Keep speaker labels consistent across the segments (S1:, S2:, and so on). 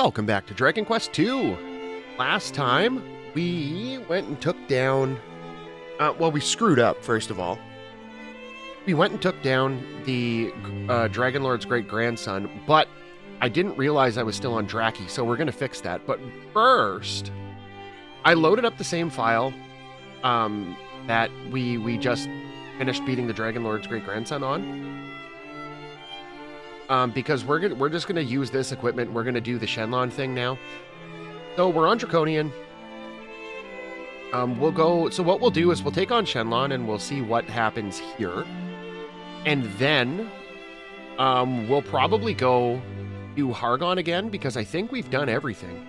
S1: Welcome back to Dragon Quest II. Last time, we went and took down... well, we screwed up, first of all. We went and took down the Dragon Lord's great-grandson, but I didn't realize I was still on Draki, so we're going to fix that. But first, I loaded up the same file that we just finished beating the Dragon Lord's great-grandson on. Because we're just going to use this equipment. We're going to do the Shenlong thing now. So we're on Draconian. So what we'll do is we'll take on Shenlong and we'll see what happens here. And then we'll probably go do Hargon again because I think we've done everything.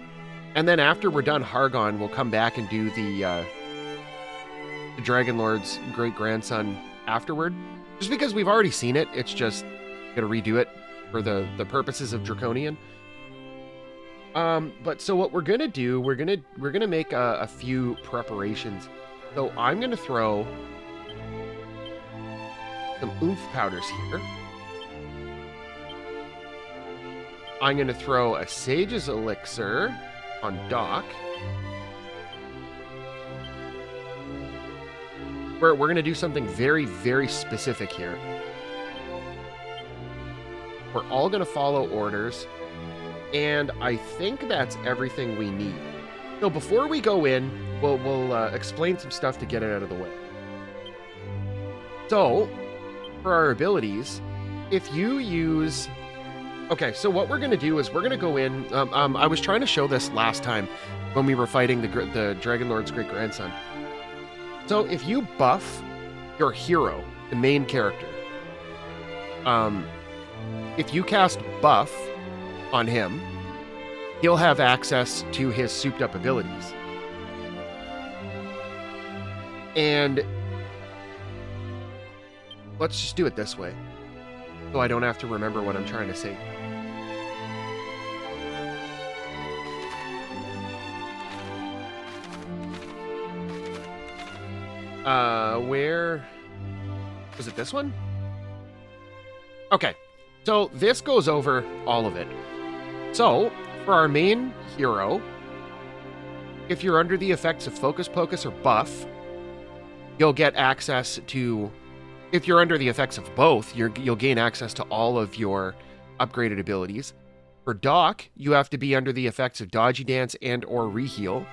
S1: And then after we're done Hargon, we'll come back and do the Dragon Lord's great-grandson afterward. Just because we've already seen it, it's just going to redo it for the purposes of Draconian. But so what we're gonna do, we're gonna make a few preparations. So I'm gonna throw some oomph powders here. I'm gonna throw a Sage's elixir on Doc. We're gonna do something very, very specific here. We're all going to follow orders, and I think that's everything we need. So before we go in, we'll explain some stuff to get it out of the way. So, for our abilities, if you use... Okay, so what we're going to do is we're going to go in... I was trying to show this last time when we were fighting the Dragon Lord's great-grandson. So if you buff your hero, the main character... if you cast buff on him, he'll have access to his souped-up abilities. And let's just do it this way, so I don't have to remember what I'm trying to say. Where... Was it this one? Okay. So this goes over all of it. So for our main hero, if you're under the effects of Focus Pocus or buff, you'll get access to... If you're under the effects of both, you'll gain access to all of your upgraded abilities. For Doc, you have to be under the effects of Dodgy Dance and or Reheal.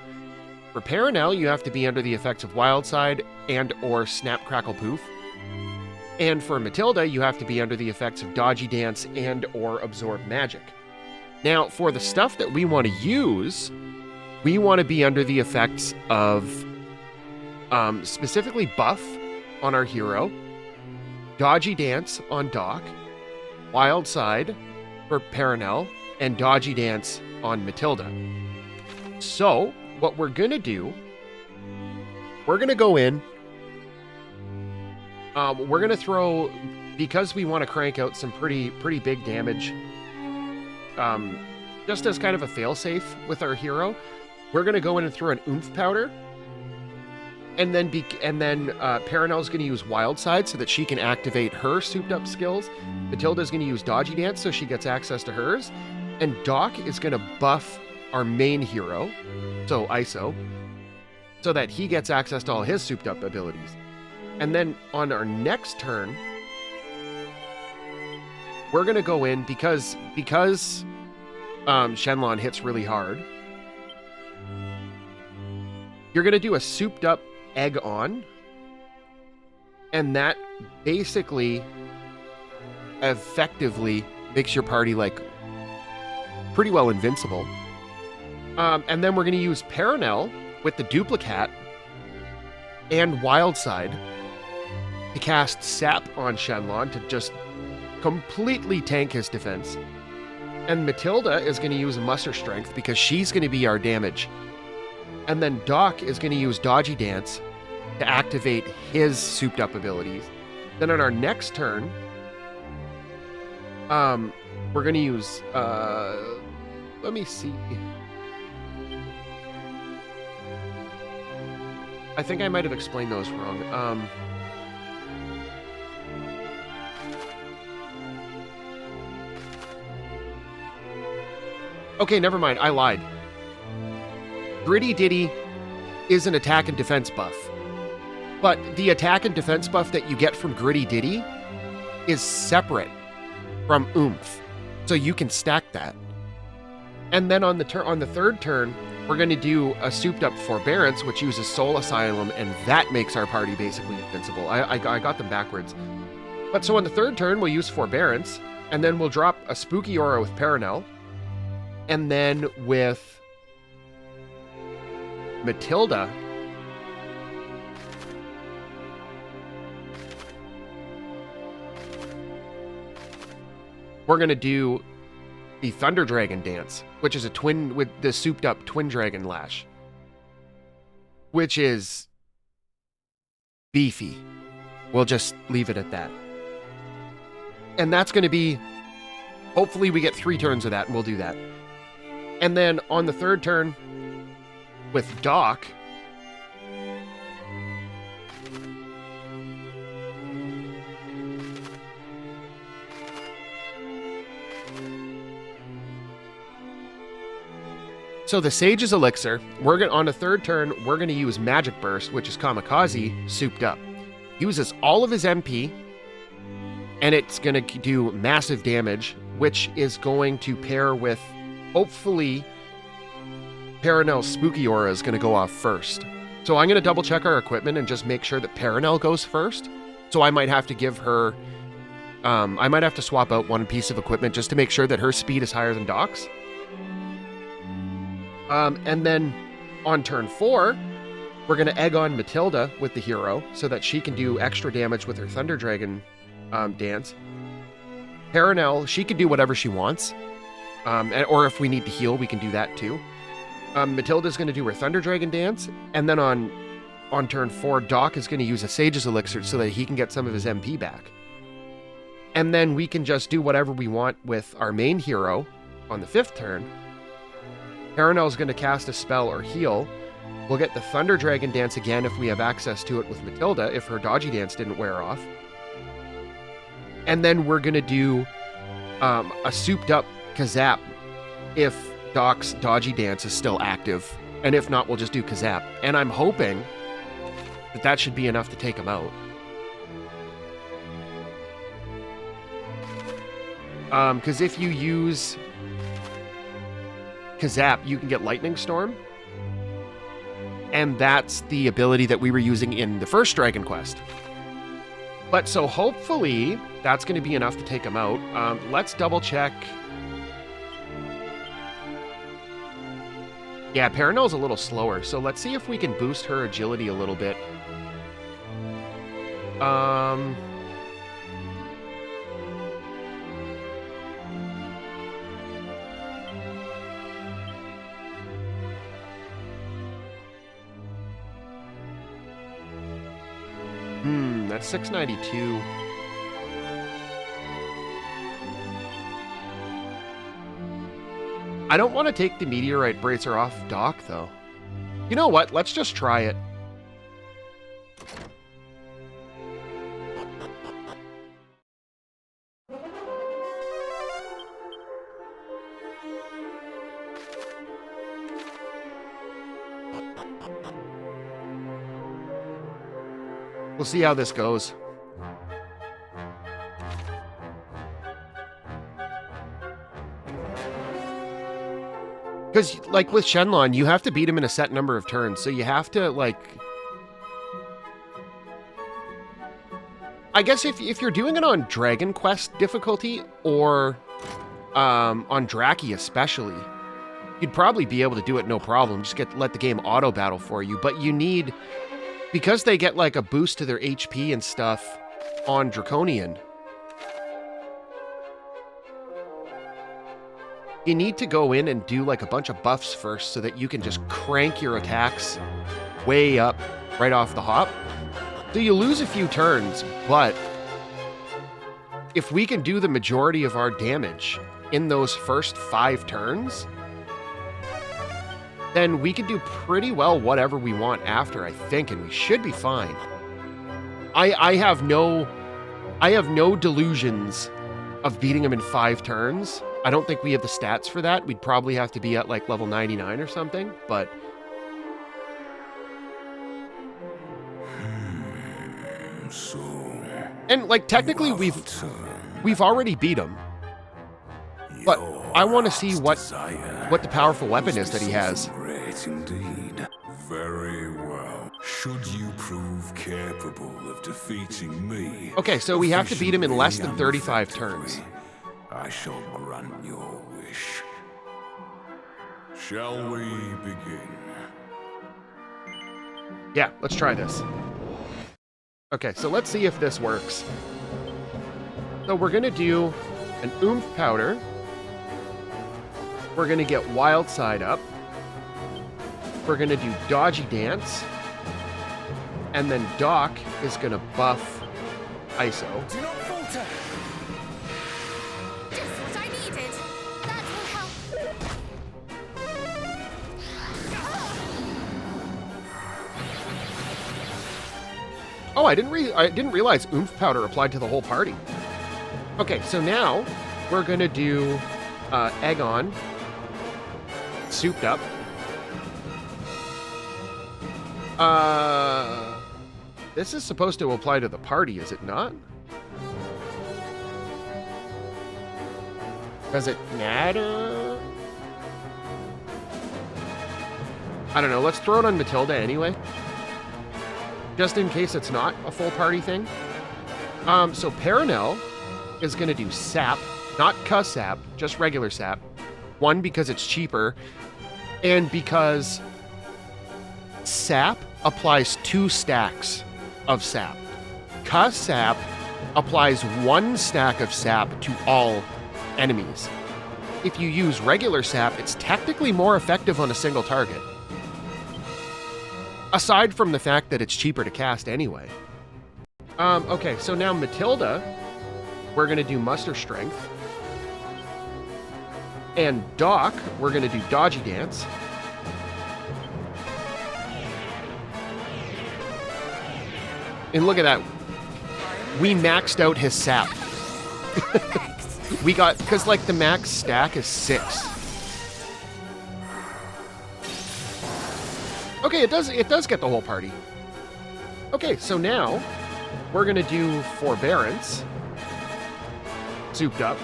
S1: For Paranel, you have to be under the effects of Wild Side and or Snap Crackle Poof. And for Matilda, you have to be under the effects of Dodgy Dance and or Absorb Magic. Now, for the stuff that we want to use, we want to be under the effects of specifically Buff on our hero, Dodgy Dance on Doc, Wild Side for Paranel, and Dodgy Dance on Matilda. So, what we're going to do, we're going to go in, we're going to throw, because we want to crank out some pretty big damage, just as kind of a failsafe with our hero, we're going to go in and throw an oomph powder, and then Paranel's going to use Wild Side so that she can activate her souped up skills. Matilda's going to use Dodgy Dance so she gets access to hers, and Doc is going to buff our main hero, so ISO, so that he gets access to all his souped up abilities. And then on our next turn, we're going to go in because Shenlong hits really hard. You're going to do a souped up egg on, and that basically effectively makes your party like pretty well invincible. And then we're going to use Paranel with the Duplicat and Wild Side to cast Sap on Shenlong to just completely tank his defense. And Matilda is going to use Muster Strength because she's going to be our damage. And then Doc is going to use Dodgy Dance to activate his souped up abilities. Then on our next turn, we're going to use, let me see. I think I might have explained those wrong. Okay, never mind. I lied. Gritty Ditty is an attack and defense buff. But the attack and defense buff that you get from Gritty Ditty is separate from Oomph. So you can stack that. And then on the third turn, we're going to do a souped up Forbearance, which uses Soul Asylum, and that makes our party basically invincible. I got them backwards. But so on the third turn, we'll use Forbearance, and then we'll drop a Spooky Aura with Paranel, and then with Matilda, we're going to do the Thunder Dragon Dance, which is a twin with the souped up Twin Dragon Lash, which is beefy. We'll just leave it at that. And that's going to be, hopefully we get 3 turns of that, and we'll do that. And then on the third turn with Doc, so the Sage's Elixir, on a third turn, we're going to use Magic Burst, which is Kamikaze, souped up. Uses all of his MP, and it's going to do massive damage, which is going to pair with, hopefully, Paranel's Spooky Aura is going to go off first. So I'm going to double check our equipment and just make sure that Paranel goes first. So I might have to give her, I might have to swap out one piece of equipment just to make sure that her speed is higher than Doc's. And then on turn 4, we're going to egg on Matilda with the hero so that she can do extra damage with her Thunder Dragon dance. Paranel, she can do whatever she wants. Or if we need to heal, we can do that too. Matilda's going to do her Thunder Dragon dance. And then on turn 4, Doc is going to use a Sage's Elixir so that he can get some of his MP back. And then we can just do whatever we want with our main hero on the 5th turn. Paranel's going to cast a spell or heal. We'll get the Thunder Dragon Dance again if we have access to it with Matilda, if her Dodgy Dance didn't wear off. And then we're going to do a souped up Kazap if Doc's Dodgy Dance is still active. And if not, we'll just do Kazap. And I'm hoping that that should be enough to take him out. Because if you use Kazap, you can get Lightning Storm. And that's the ability that we were using in the first Dragon Quest. But so hopefully that's going to be enough to take him out. Let's double check. Yeah, Paranel's a little slower, so let's see if we can boost her agility a little bit. That's 692. I don't want to take the Meteorite Bracer off Doc, though. You know what? Let's just try it. We'll see how this goes. Because, like, with Shenlong, you have to beat him in a set number of turns, so you have to, like... I guess if you're doing it on Dragon Quest difficulty, or on Draki especially, you'd probably be able to do it no problem. Just let the game auto-battle for you, but you need... Because they get, like, a boost to their HP and stuff on Draconian, you need to go in and do, like, a bunch of buffs first so that you can just crank your attacks way up right off the hop. So you lose a few turns, but if we can do the majority of our damage in those first 5 turns, then we can do pretty well whatever we want after, I think, and we should be fine. I have no delusions of beating him in 5 turns. I don't think we have the stats for that. We'd probably have to be at like level 99 or something, but...
S2: So...
S1: And like technically we've already beat him. But I want to see what the powerful weapon is that he has.
S2: Great indeed. Very well. Should you prove capable of defeating me...
S1: Okay, so we have to beat him in less than 35 turns.
S2: I shall grant your wish. Shall we begin?
S1: Yeah, let's try this. Okay, so let's see if this works. So we're going to do an oomph powder. We're going to get wild side up. We're going to do dodgy dance. And then Doc is going to buff ISO.
S3: Do not falter.
S4: Just what I needed. That will help.
S1: Oh, I didn't realize oomph powder applied to the whole party. Okay, so now we're going to do egg on, souped up. This is supposed to apply to the party, is it not? Does it matter? I don't know. Let's throw it on Matilda anyway. Just in case it's not a full party thing. So Paranel is going to do sap, not cuss sap, just regular sap. One, because it's cheaper, and because sap applies 2 stacks of sap. Cuss sap applies 1 stack of sap to all enemies. If you use regular sap, it's technically more effective on a single target. Aside from the fact that it's cheaper to cast anyway. Okay, so now Matilda, we're going to do muster strength. And Doc, we're going to do dodgy dance. And look at that. We maxed out his sap. We got, because like the max stack is 6. Okay, it does get the whole party. Okay, so now we're going to do forbearance. Souped up.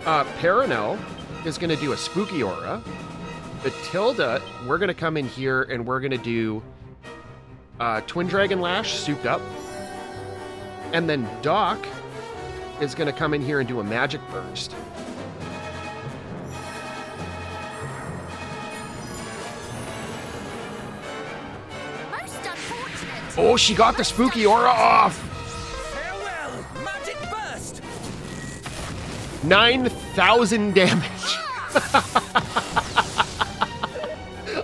S1: Paranel is going to do a spooky aura. Matilda, we're going to come in here and we're going to do Twin Dragon Lash, souped up. And then Doc is going to come in here and do a Magic Burst.
S4: Most unfortunate.
S1: Oh, she got the spooky aura off!
S3: Farewell, magic burst.
S1: 9,000 damage.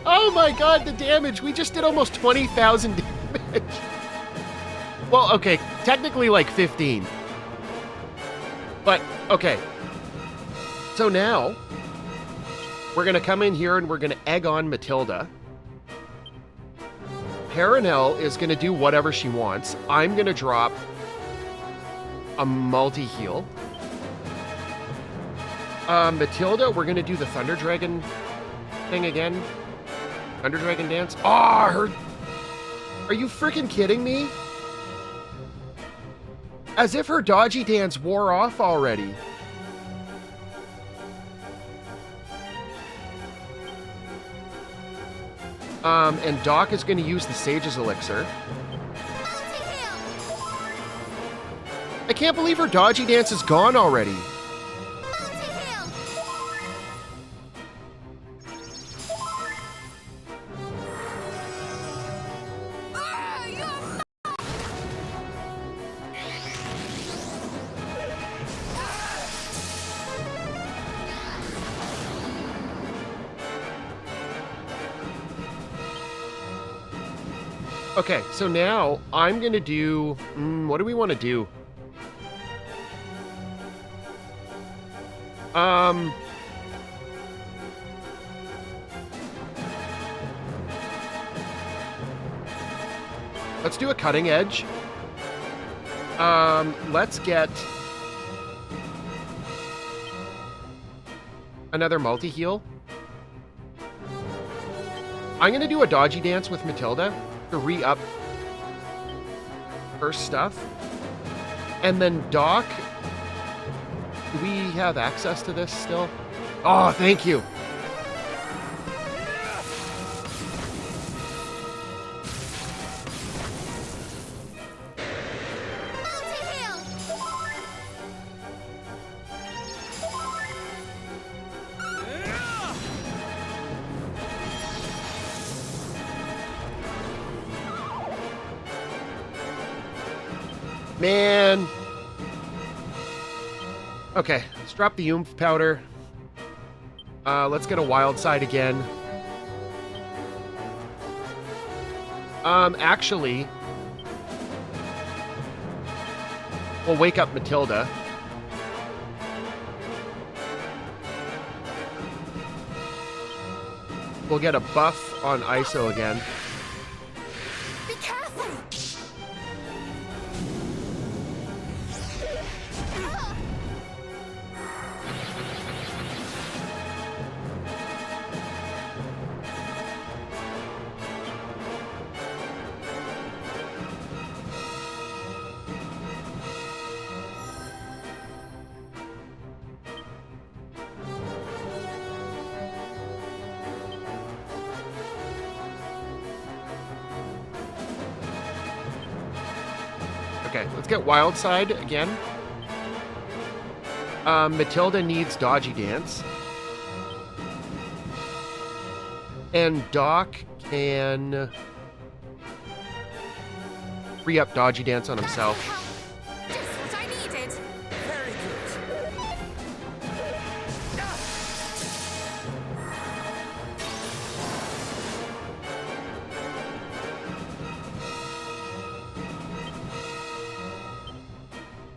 S1: Oh my god, the damage. We just did almost 20,000 damage. Well, okay, technically like 15. But, okay. So now, we're going to come in here and we're going to egg on Matilda. Paranel is going to do whatever she wants. I'm going to drop a multi-heal. Matilda, we're going to do the Thunder Dragon thing again. Thunder Dragon dance. Ah, oh, her... Are you freaking kidding me? As if her dodgy dance wore off already. And Doc is going to use the Sage's Elixir. I can't believe her dodgy dance is gone already. Okay, so now I'm going to do... what do we want to do? Let's do a cutting edge. Let's get... another multi-heal. I'm going to do a dodgy dance with Matilda to re-up her stuff. And then Doc, do we have access to this still? Oh, thank you. Man. Okay, let's drop the oomph powder. Let's get a wild side again. Actually, we'll wake up Matilda. We'll get a buff on ISO again.
S4: Be careful!
S1: Okay, let's get wild side again. Matilda needs dodgy dance. And Doc can free up dodgy dance on himself.
S4: Just what I needed.
S3: Very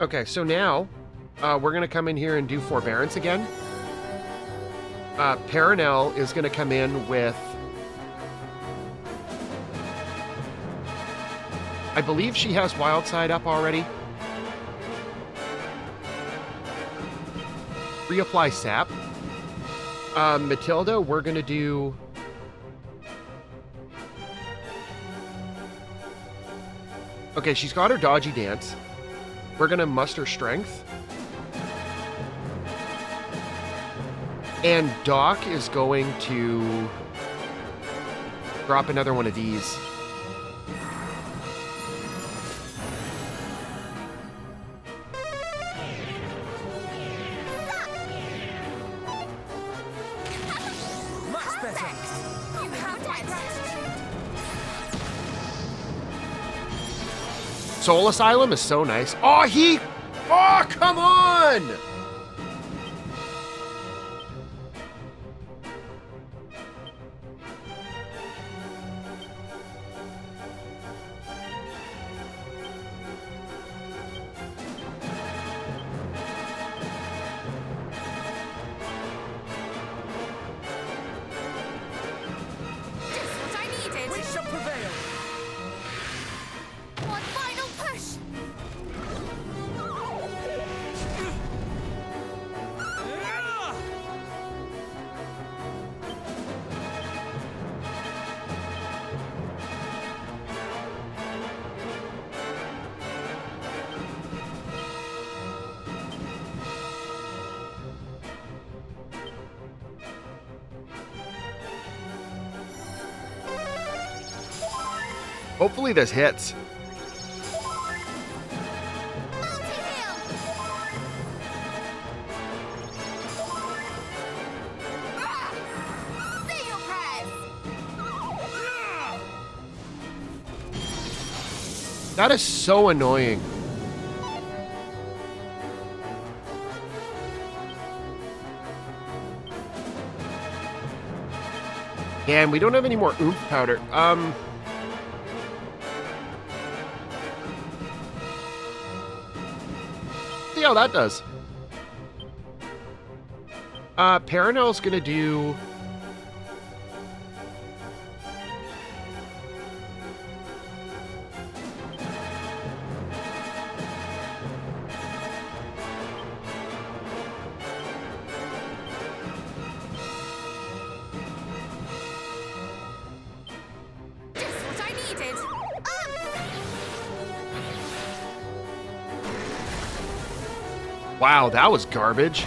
S1: Okay, so now we're going to come in here and do Forbearance again. Paranel is going to come in with... I believe she has Wild Side up already. Reapply Sap. Matilda, we're going to do... Okay, she's got her Dodgy Dance. We're going to muster Strength. And Doc is going to drop another one of these.
S3: much better.
S4: You have my gratitude.
S1: Soul Asylum is so nice. Oh, he... Oh, come on!
S4: Just what I needed.
S3: We shall prevail.
S4: One final push.
S1: Hopefully this hits.
S4: Multi-heal. Say your prayers.
S1: That is so annoying. And we don't have any more oomph powder. See how that does. Paranel's gonna do... Wow, that was garbage.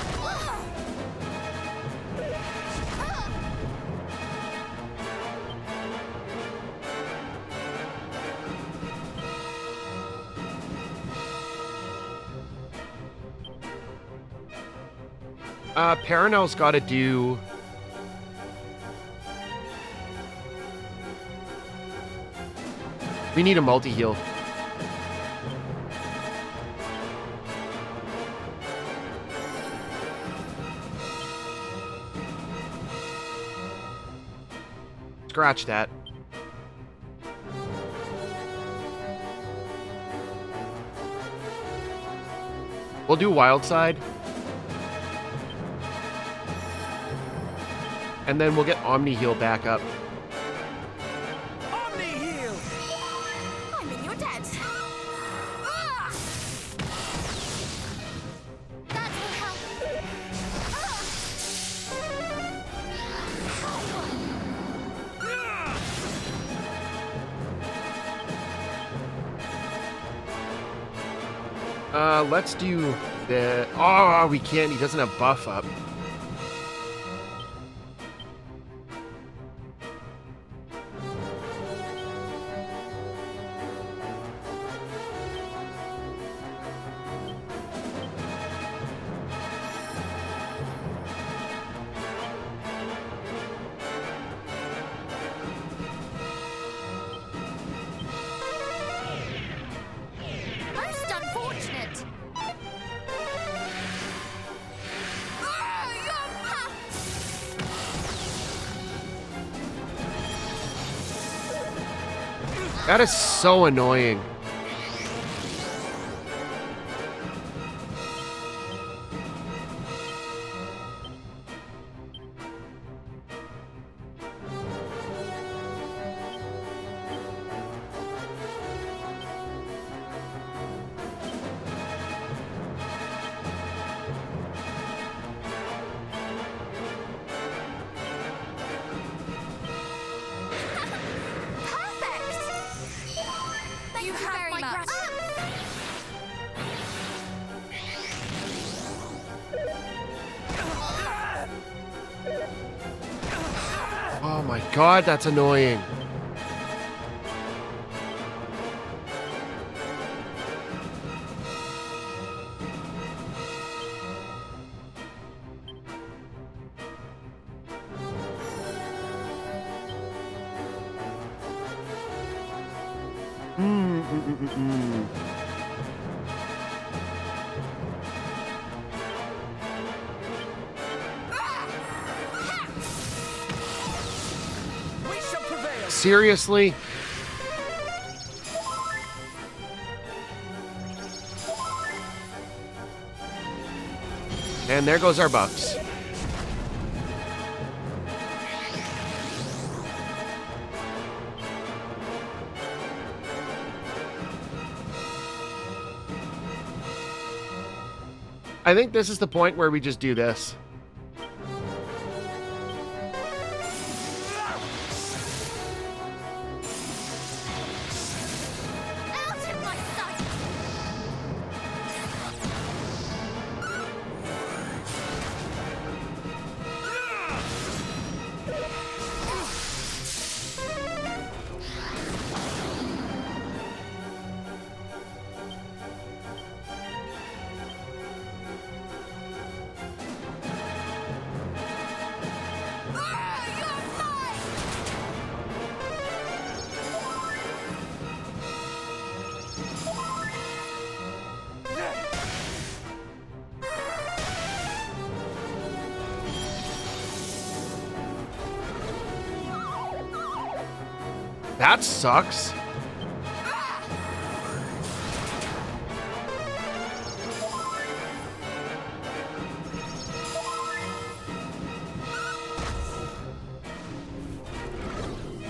S1: Paranel's got to do... We need a multi-heal. Scratch that. We'll do Wild Side. And then we'll get Omni Heal back up.
S3: Omni heal.
S4: I mean, you're dead. That will help.
S1: Let's do the... Oh, we can't. He doesn't have buff up.
S4: Most unfortunate.
S1: That is so annoying.
S4: Perfect. Thank you very much.
S1: Oh my god, that's annoying.
S3: We shall prevail.
S1: Seriously? And there goes our buffs. I think this is the point where we just do this.
S4: Out of my sight.
S1: That sucks.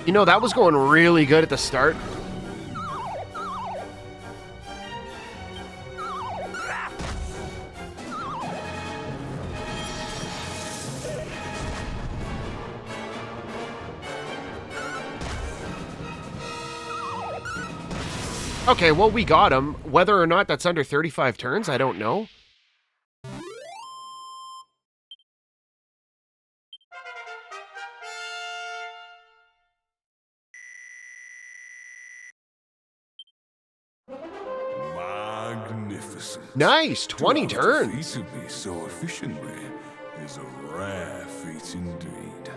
S1: You know, that was going really good at the start. Okay, well, we got him. Whether or not that's under 35 turns, I don't know.
S2: magnificent.
S1: Nice, 20
S2: To have
S1: turns.
S2: defeated me so efficiently is a rare feat indeed.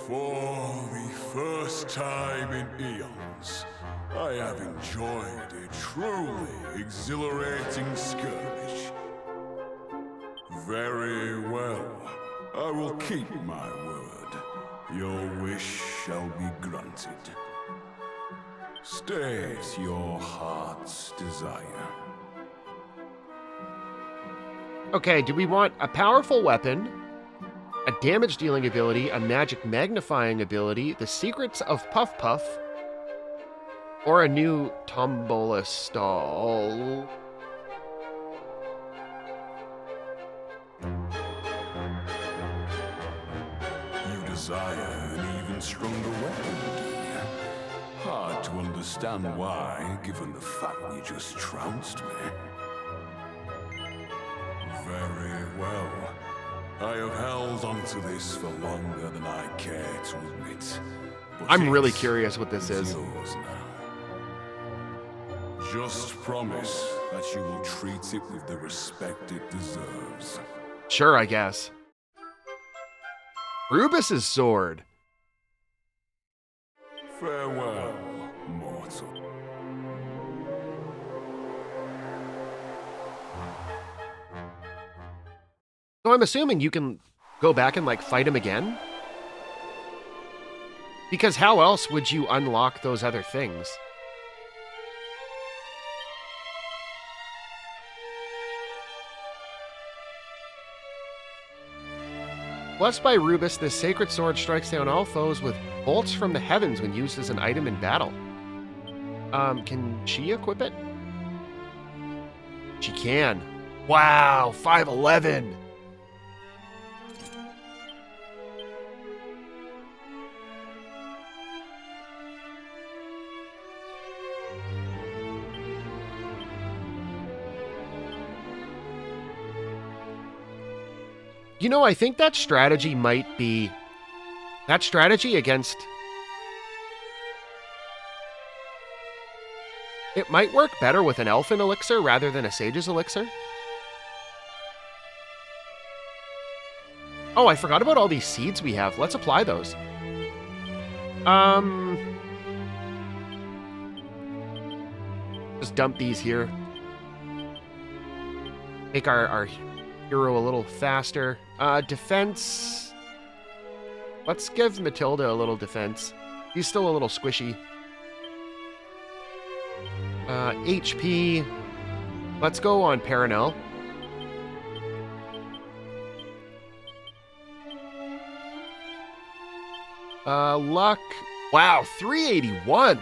S2: For the first time in eons, I have enjoyed a truly exhilarating skirmish. Very well. I will keep my word. Your wish shall be granted. State your heart's desire.
S1: Okay, do we want a powerful weapon, a damage-dealing ability, a magic magnifying ability, the secrets of Puff Puff, or a new Tombola stall?
S2: You desire an even stronger weapon, do you? Hard to understand why, given the fact you just trounced me. Very well. I have held onto this for longer than I care to admit. But
S1: I'm really
S2: it
S1: curious what this is.
S2: yours now. Just promise that you will treat it with the respect it deserves.
S1: Sure, I guess. Rubus's sword.
S2: Farewell, mortal.
S1: So I'm assuming you can go back and, like, fight him again? Because how else would you unlock those other things? Blessed by Rubus, this sacred sword strikes down all foes with bolts from the heavens when used as an item in battle. Can she equip it? She can. Wow, 511. You know, I think that strategy might be... That strategy against... It might work better with an elfin elixir rather than a sage's elixir. Oh, I forgot about all these seeds we have. Let's apply those. Just dump these here. Make our hero a little faster. Defense. Let's give Matilda a little defense. He's still a little squishy. HP. Let's go on Paranel. Luck. Wow, 381.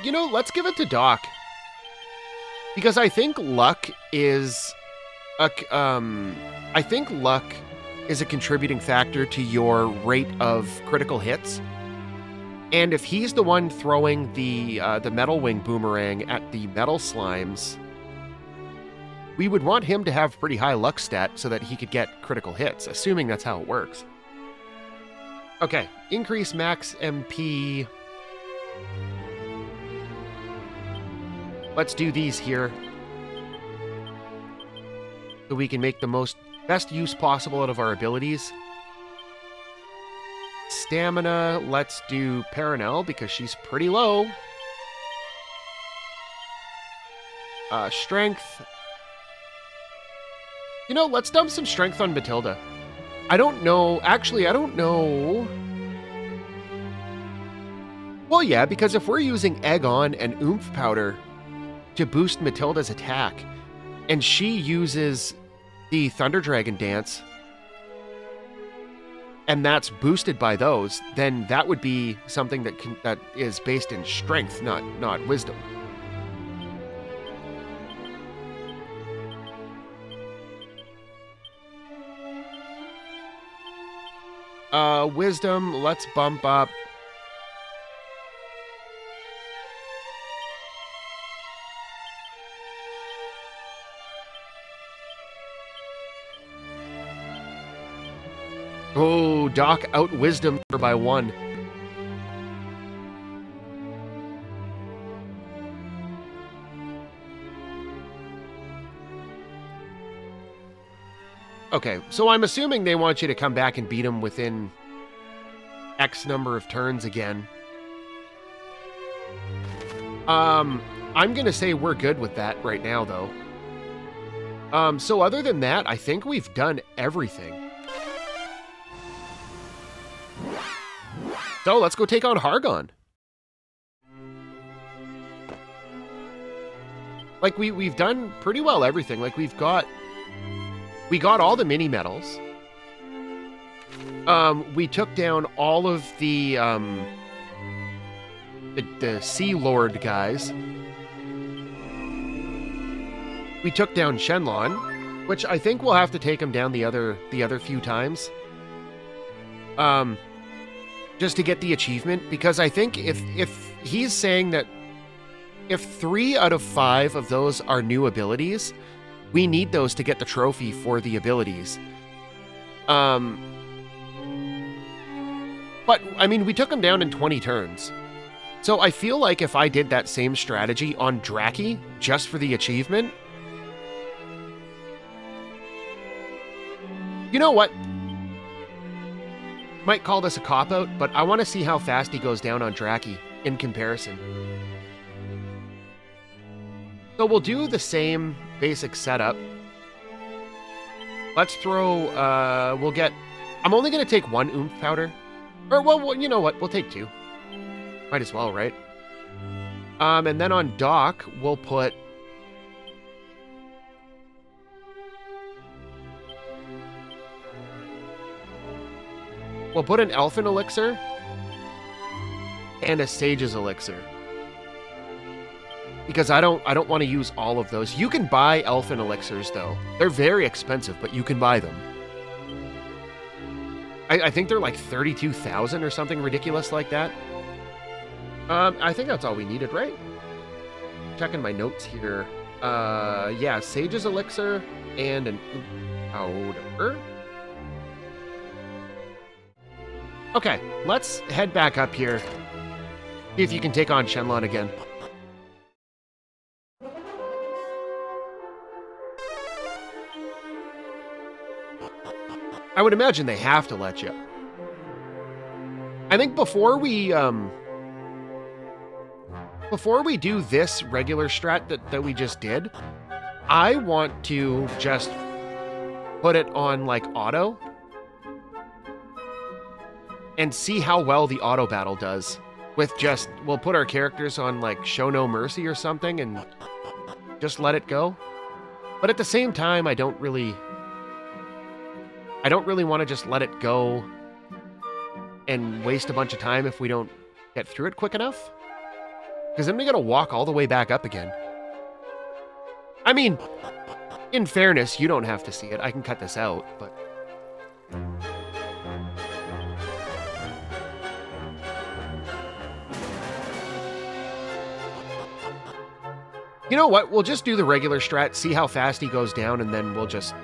S1: You know, let's give it to Doc. Because I think luck is a contributing factor to your rate of critical hits. And if he's the one throwing the Metal Wing boomerang at the metal slimes, we would want him to have pretty high luck stat so that he could get critical hits, assuming that's how it works. Okay, increase max MP. Let's do these here, so we can make the best use possible out of our abilities. Stamina, let's do Paranel because she's pretty low. Strength. You know, let's dump some strength on Matilda. I don't know. Actually, I don't know. Well, yeah, because if we're using Egg On and Oomph Powder to boost Matilda's attack, and she uses the Thunder Dragon Dance, and that's boosted by those, then that would be something that is based in strength, not wisdom. Wisdom, let's bump up. Oh, Doc out wisdom her by 1. Okay, so I'm assuming they want you to come back and beat him within X number of turns again. I'm gonna say we're good with that right now, though. So other than that, I think we've done everything. So let's go take on Hargon. Like, we've done pretty well everything. Like, we got all the mini medals. We took down all of the Sea Lord guys. We took down Shenlong, which I think we'll have to take him down the other few times. Just to get the achievement, because I think if he's saying that if 3 out of 5 of those are new abilities, we need those to get the trophy for the abilities. But, I mean, we took him down in 20 turns. So I feel like if I did that same strategy on Draki, just for the achievement... You know what? Might call this a cop-out, but I want to see how fast he goes down on Draki in comparison. So we'll do the same basic setup. Let's throw, we'll get... I'm only going to take 1 oomph powder. Or, well, you know what? We'll take 2. Might as well, right? And then on Doc, we'll put... We'll put an Elfin Elixir and a Sage's Elixir. Because I don't want to use all of those. You can buy Elfin Elixirs, though. They're very expensive, but you can buy them. I think they're like 32,000 or something ridiculous like that. I think that's all we needed, right? Checking my notes here. Yeah, Sage's Elixir and an powder. Okay, let's head back up here. See if you can take on Shenlong again. I would imagine they have to let you. I think before we do this regular strat that we just did, I want to just put it on, like, auto. And see how well the auto battle does. With just, we'll put our characters on, like, Show No Mercy or something and just let it go. But at the same time, I don't really want to just let it go and waste a bunch of time if we don't get through it quick enough. Because then we gotta walk all the way back up again. I mean, in fairness, you don't have to see it. I can cut this out, but... You know what? We'll just do the regular strat, see how fast he goes down, and then we'll just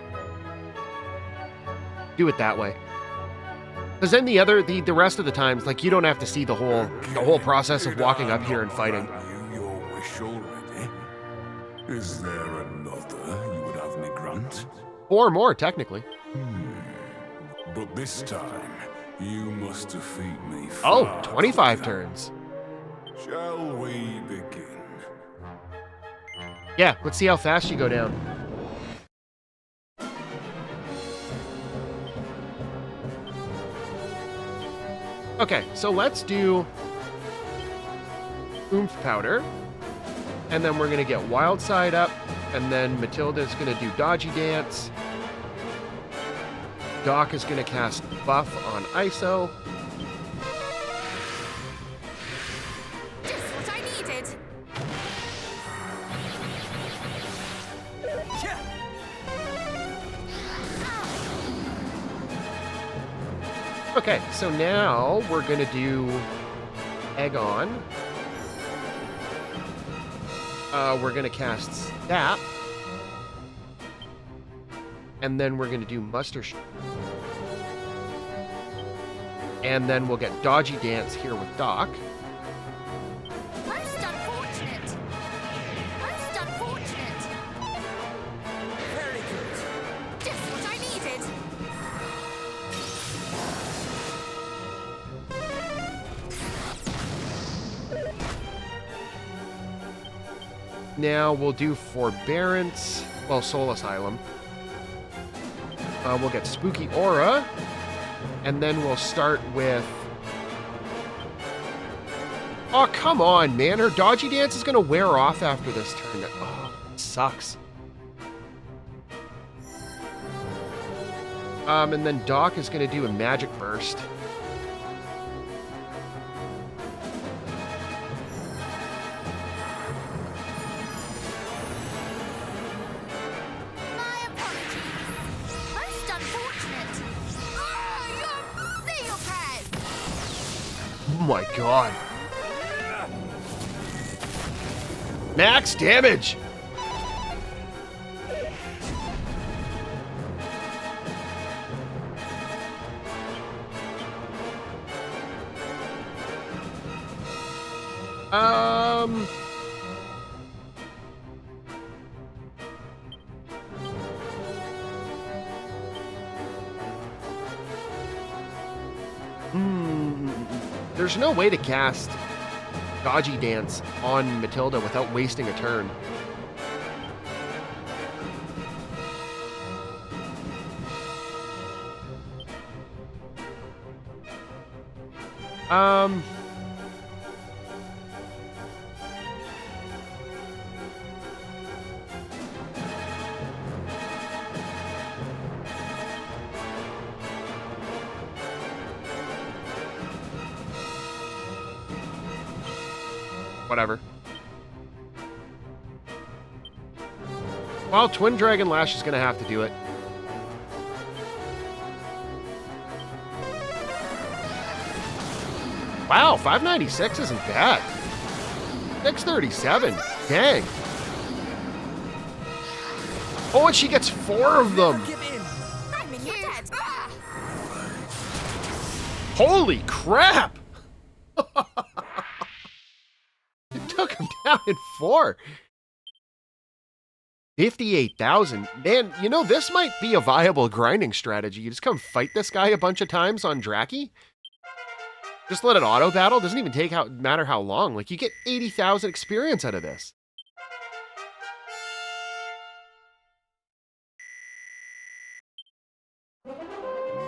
S1: do it that way. Because then the rest of the times, like, you don't have to see the whole process of walking up here and fighting.
S2: Your wish already? Is there another you would have me grant?
S1: 4 more, technically.
S2: But this time, you must defeat me.
S1: Oh, 25 turns.
S2: Shall we begin?
S1: Yeah, let's see how fast you go down. Okay, so let's do oomph powder. And then we're going to get wild side up. And then Matilda's going to do dodgy dance. Doc is going to cast buff on ISO.
S4: Just what I needed.
S1: Okay, so now we're going to do Egg On. We're going to cast Snap. And then we're going to do Muster Shot. And then we'll get Dodgy Dance here with Doc.
S4: Most unfortunate. Most unfortunate.
S3: Very good.
S4: Just what I needed.
S1: Now we'll do Forbearance. Well, Soul Asylum. We'll get Spooky Aura. And then we'll start with... Oh, come on, man. Her Dodgy Dance is going to wear off after this turn. Oh, it sucks. And then Doc is going to do a Magic Burst.
S4: My apologies. Most unfortunate. Ah, you're Theopaz.
S1: Oh my god. Max damage! There's no way to cast Dodgy Dance on Matilda without wasting a turn. Whatever. Well, Twin Dragon Lash is going to have to do it. Wow, 596 isn't bad. 637. Dang. Oh, and she gets 4 of them.
S3: Give in.
S4: I'm in your dead. Ah!
S1: Holy crap. It took him down in 4. 58,000. Man, you know, this might be a viable grinding strategy. You just come fight this guy a bunch of times on Draki. Just let it auto battle. Doesn't even matter how long. Like, you get 80,000 experience out of this.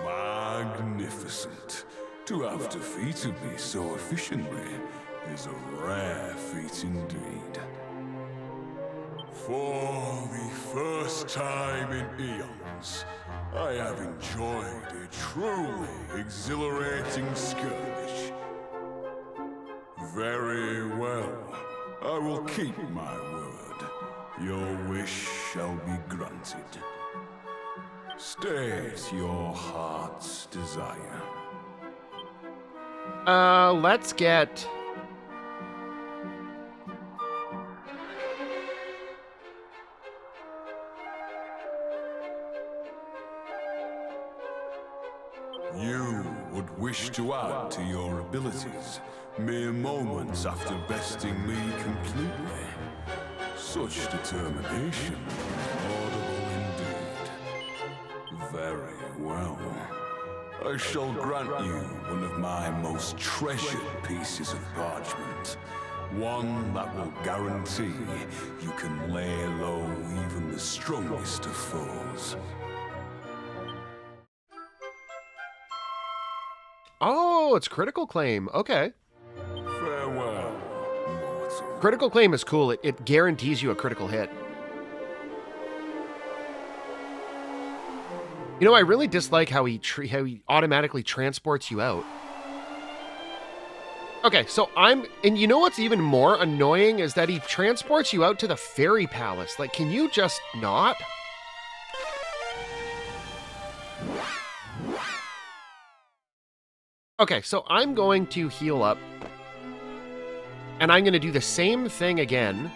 S2: Magnificent. To have defeated me so efficiently is a rare feat indeed. For the first time in eons, I have enjoyed a truly exhilarating skirmish. Very well. I will keep my word. Your wish shall be granted. State your heart's desire.
S1: Let's get...
S2: You would wish to add to your abilities mere moments after besting me completely. Such determination is laudable indeed. Very well. I shall grant you one of my most treasured pieces of parchment. One that will guarantee you can lay low even the strongest of foes.
S1: Oh, it's Critical Claim. Okay.
S2: Farewell, mortal.
S1: Critical Claim is cool. It guarantees you a critical hit. You know, I really dislike how he automatically transports you out. Okay, so and you know what's even more annoying is that he transports you out to the Fairy Palace. Like, can you just not? Okay, so I'm going to heal up. And I'm going to do the same thing again.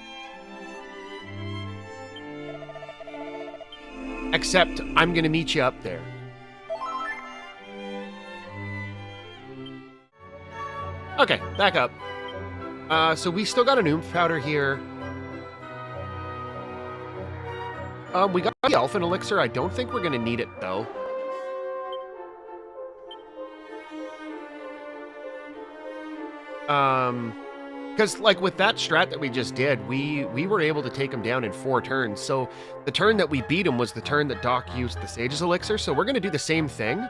S1: Except I'm going to meet you up there. Okay, back up. So we still got an Oomph Powder here. We got the Elfin Elixir. I don't think we're going to need it, though. Because, like, with that strat that we just did, we were able to take him down in 4 turns. So the turn that we beat him was the turn that Doc used the Sage's Elixir. So we're going to do the same thing.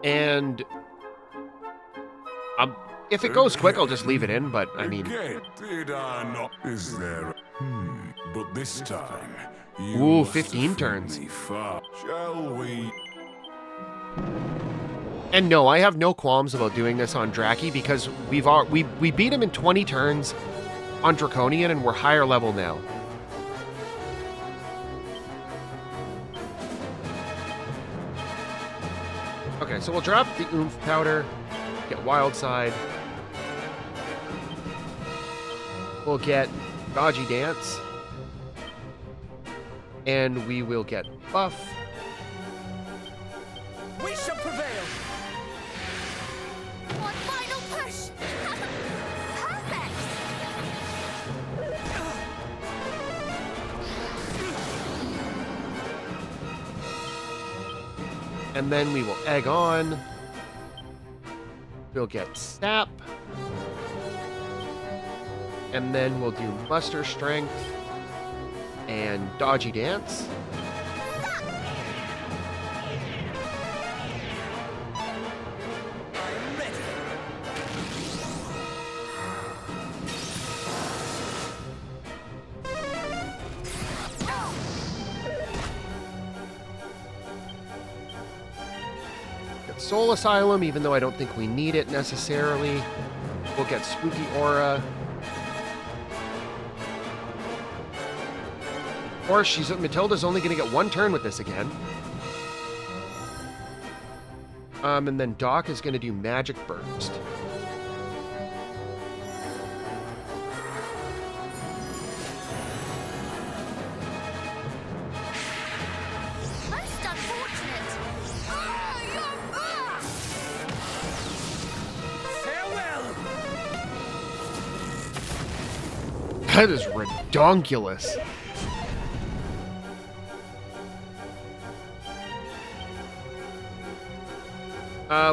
S1: And if it goes quick, I'll just leave it in. But, I mean...
S2: Again, did I not? Is there but this time... You
S1: Ooh,
S2: must
S1: 15
S2: have
S1: turns.
S2: me far. Shall we...
S1: And no, I have no qualms about doing this on Draki because we beat him in 20 turns on Draconian and we're higher level now. Okay, so we'll drop the Oomph Powder, get Wild Side. We'll get Dodgy Dance. And we will get Buff.
S3: We shall prevail.
S4: One final push. Perfect.
S1: And then we will egg on. We'll get Sap. And then we'll do Muster Strength and Dodgy Dance.
S3: I'm ready.
S1: Get Soul Asylum, even though I don't think we need it necessarily. We'll get Spooky Aura. Of course, Matilda's only going to get 1 turn with this again. And then Doc is going to do Magic Burst.
S4: Most unfortunate.
S3: Farewell.
S1: That is redonkulous.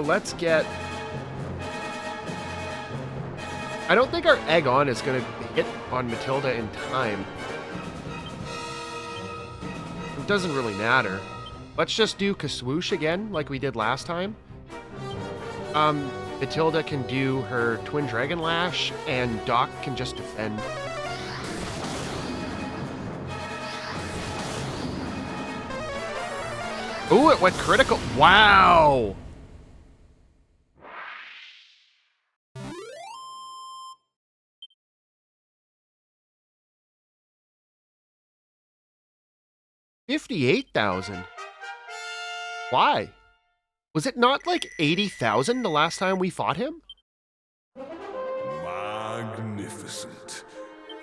S1: Let's get... I don't think our egg on is going to hit on Matilda in time. It doesn't really matter. Let's just do Kaswoosh again, like we did last time. Matilda can do her Twin Dragon Lash, and Doc can just defend. Ooh, it went critical. Wow! $58,000. Why? Was it not like 80,000 the last time we fought him?
S2: Magnificent.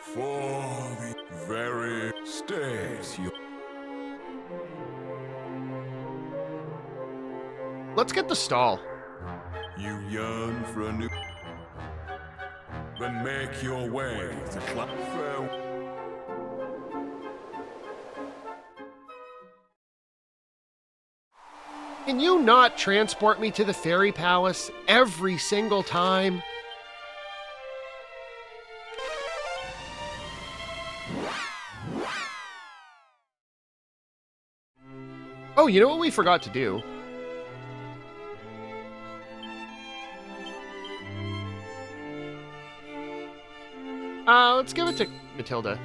S2: For the very state you...
S1: Let's get the stall.
S2: You yearn for a new... Then make your way to Farewell.
S1: Can you not transport me to the Fairy Palace every single time? Oh, you know what we forgot to do? Let's give it to Matilda.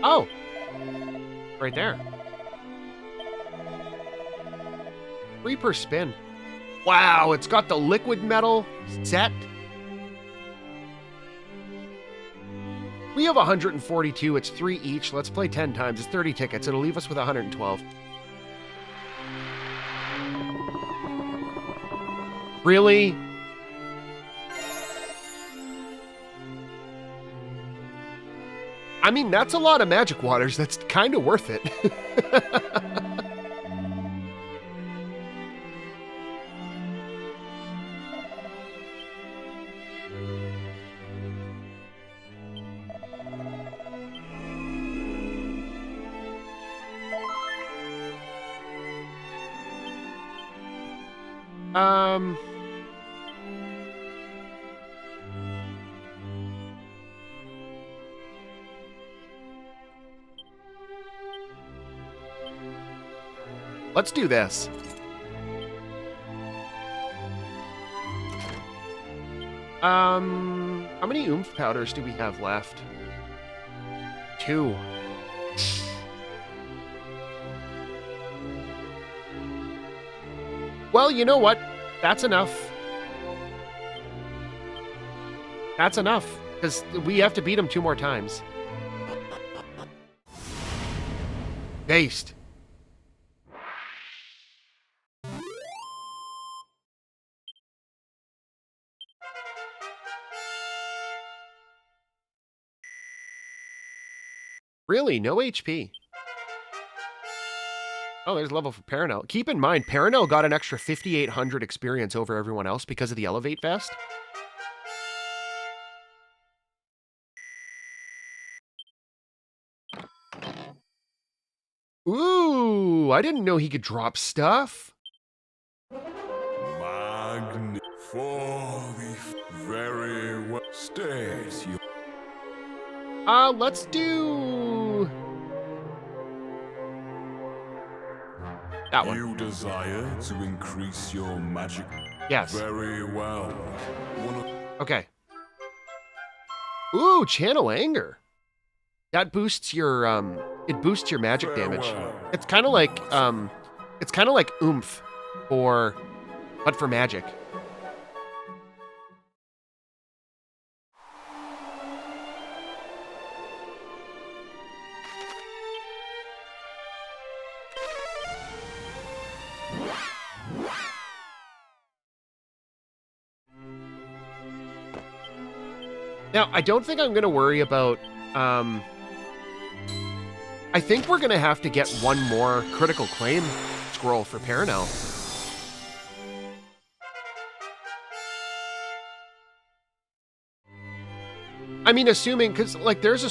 S1: Oh, right there. 3 per spin. Wow, it's got the liquid metal set. We have 142. It's 3 each. Let's play 10 times. It's 30 tickets. It'll leave us with 112. Really? I mean, that's a lot of magic waters. That's kind of worth it. Um... Let's do this. How many oomph powders do we have left? 2. Well, you know what? That's enough. That's enough, because we have to beat him 2 more times. Based. Really? No HP? Oh, there's a level for Paranel. Keep in mind, Paranel got an extra 5,800 experience over everyone else because of the Elevate Vest. Ooh, I didn't know he could drop stuff.
S2: Magni for the very well. State you.
S1: Let's do that one.
S2: You desire to increase your magic.
S1: Yes.
S2: Very well.
S1: Okay. Ooh, Channel Anger. That boosts your it boosts your magic damage. It's kind of like oomph but for magic. Now, I don't think I'm going to worry about I think we're going to have to get one more critical claim scroll for Paranel. I mean, assuming, because, like, there's an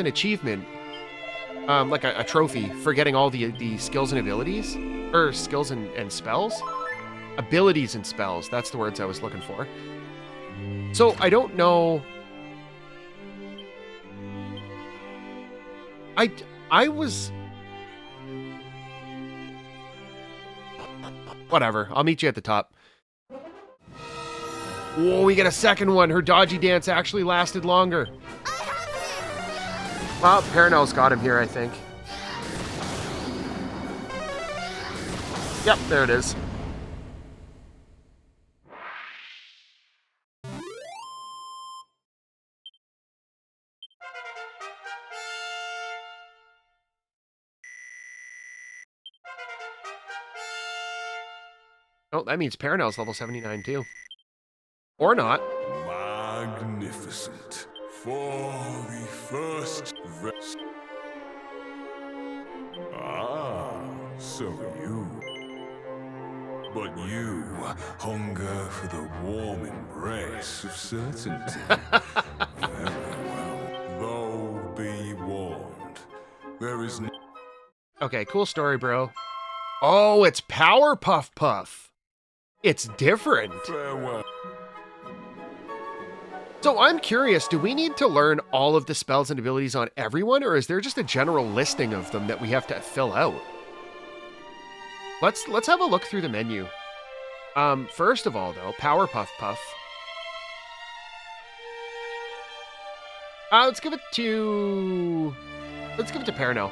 S1: achievement, like a trophy for getting all the skills and abilities, or skills and spells? Abilities and spells, that's the words I was looking for. So, I don't know... I was... Whatever, I'll meet you at the top. Whoa, we get a second one. Her dodgy dance actually lasted longer. Well, Paranel's got him here, I think. Yep, there it is. Oh, that means Paranel's level 79 too. Or not.
S2: Magnificent. For the first vest. So you. But you hunger for the warm embrace of certainty. Very well. Though be warned, there is no...
S1: Okay, cool story, bro. Oh, it's Powerpuff Puff. It's different.
S2: Farewell.
S1: So I'm curious, do we need to learn all of the spells and abilities on everyone, or is there just a general listing of them that we have to fill out? Let's have a look through the menu. First of all, though, Powerpuff Puff. Let's give it to Paranel.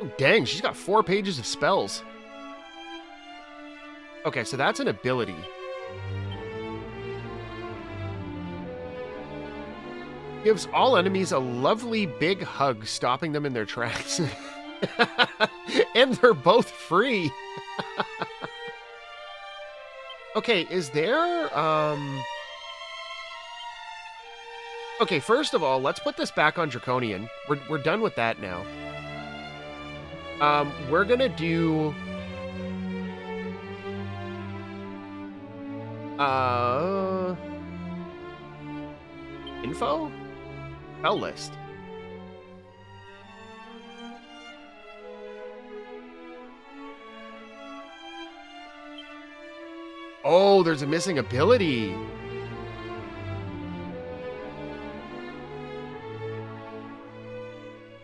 S1: Oh, dang, she's got 4 pages of spells. Okay, so that's an ability. Gives all enemies a lovely big hug, stopping them in their tracks. And they're both free. Okay, is there, Okay, first of all, let's put this back on Draconian. We're done with that now. We're gonna do... Info? Spell list. Oh, there's a missing ability.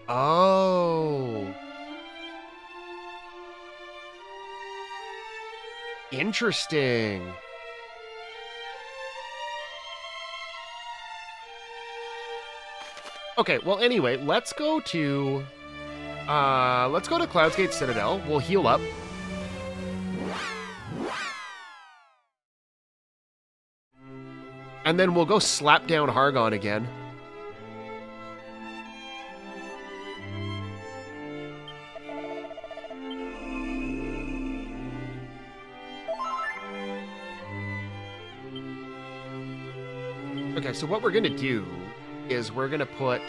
S1: Oh. Interesting. Okay, well anyway, let's go to Cloudsgate Citadel. We'll heal up. And then we'll go slap down Hargon again. Okay, so what we're going to do is we're going to put...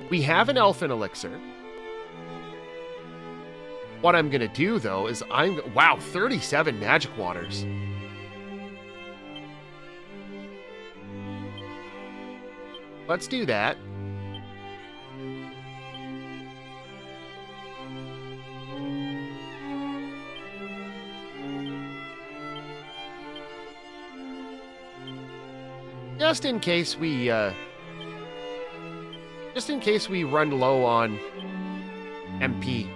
S1: We have an Elfin Elixir. What I'm going to do, though, is Wow, 37 Magic Waters. Let's do that. Just in case we run low on MP.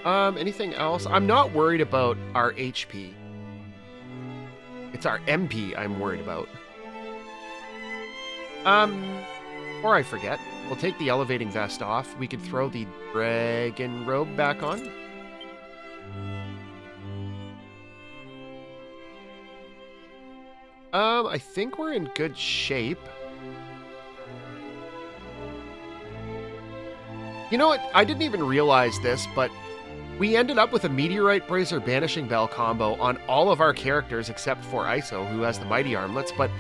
S1: Anything else? I'm not worried about our HP. It's our MP I'm worried about. Or I forget. We'll take the elevating vest off. We could throw the dragon robe back on. I think we're in good shape. You know what? I didn't even realize this, but we ended up with a Meteorite Bracer Banishing Bell combo on all of our characters except for Iso, who has the Mighty Armlets, but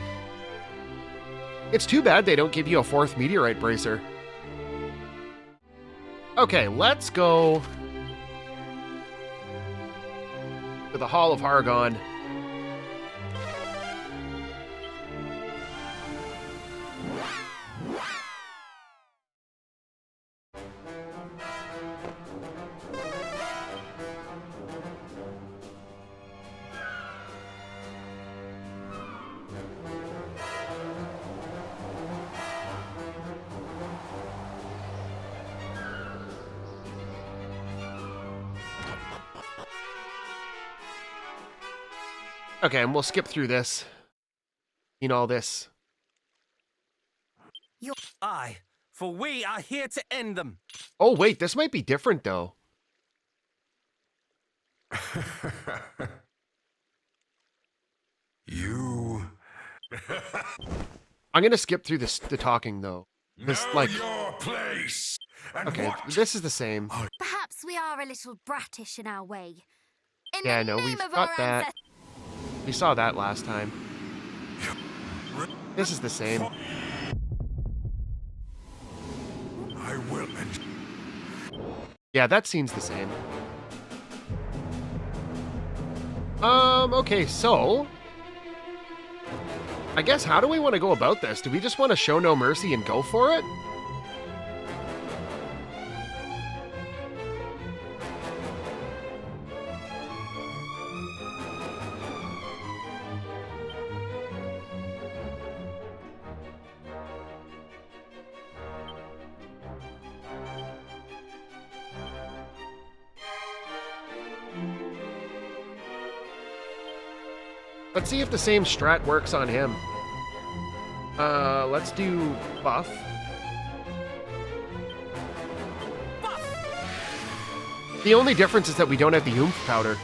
S1: it's too bad they don't give you a 4th Meteorite Bracer. Okay, let's go to the Hall of Hargon. Okay, and we'll skip through this. You know, all this.
S3: Aye, for we are here to end them.
S1: Oh, wait, this might be different, though.
S2: You...
S1: I'm gonna skip through the talking, though. This,
S2: know your place. And
S1: okay,
S2: what?
S1: this is the same.
S4: Perhaps we are a little bratish in our way. In
S1: Yeah, I
S4: the
S1: know,
S4: name
S1: we've
S4: of
S1: got
S4: our
S1: that.
S4: ancestors.
S1: We saw that last time. This is the same.
S2: I will end.
S1: Yeah, that scene's the same. Okay, so... I guess, how do we want to go about this? Do we just want to show no mercy and go for it? Let's see if the same strat works on him. Let's do buff. The only difference is that we don't have the oomph powder.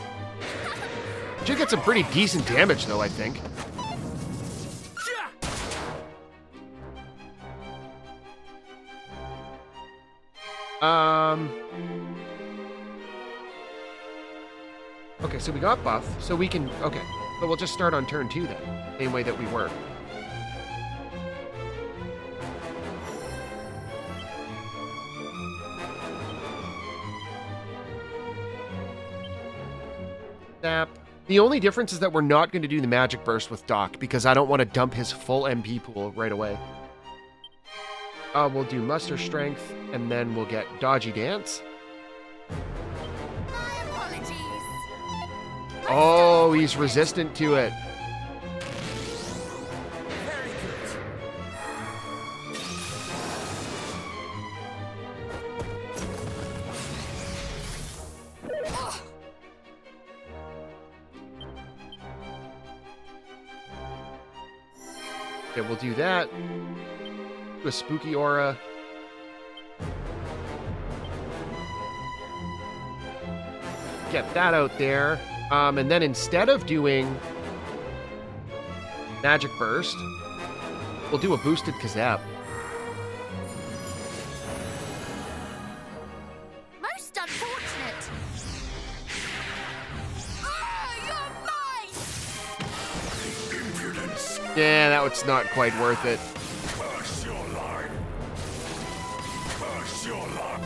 S1: Should get some pretty decent damage, though, I think. Okay, so we got buff, so we can... Okay, but we'll just start on turn 2 then. Same way that we were. Zap. The only difference is that we're not going to do the magic burst with Doc because I don't want to dump his full MP pool right away. We'll do muster strength and then we'll get dodgy dance.
S4: My apologies.
S1: Oh, he's resistant to it.
S3: Very good.
S1: Okay, we'll do that. Do a spooky aura. Get that out there. And then instead of doing magic burst, we'll do a boosted Kazap.
S4: Most unfortunate. Oh, you're mine!
S2: Impudence!
S1: Yeah, that was not quite worth it.
S2: Curse your line! Curse your luck!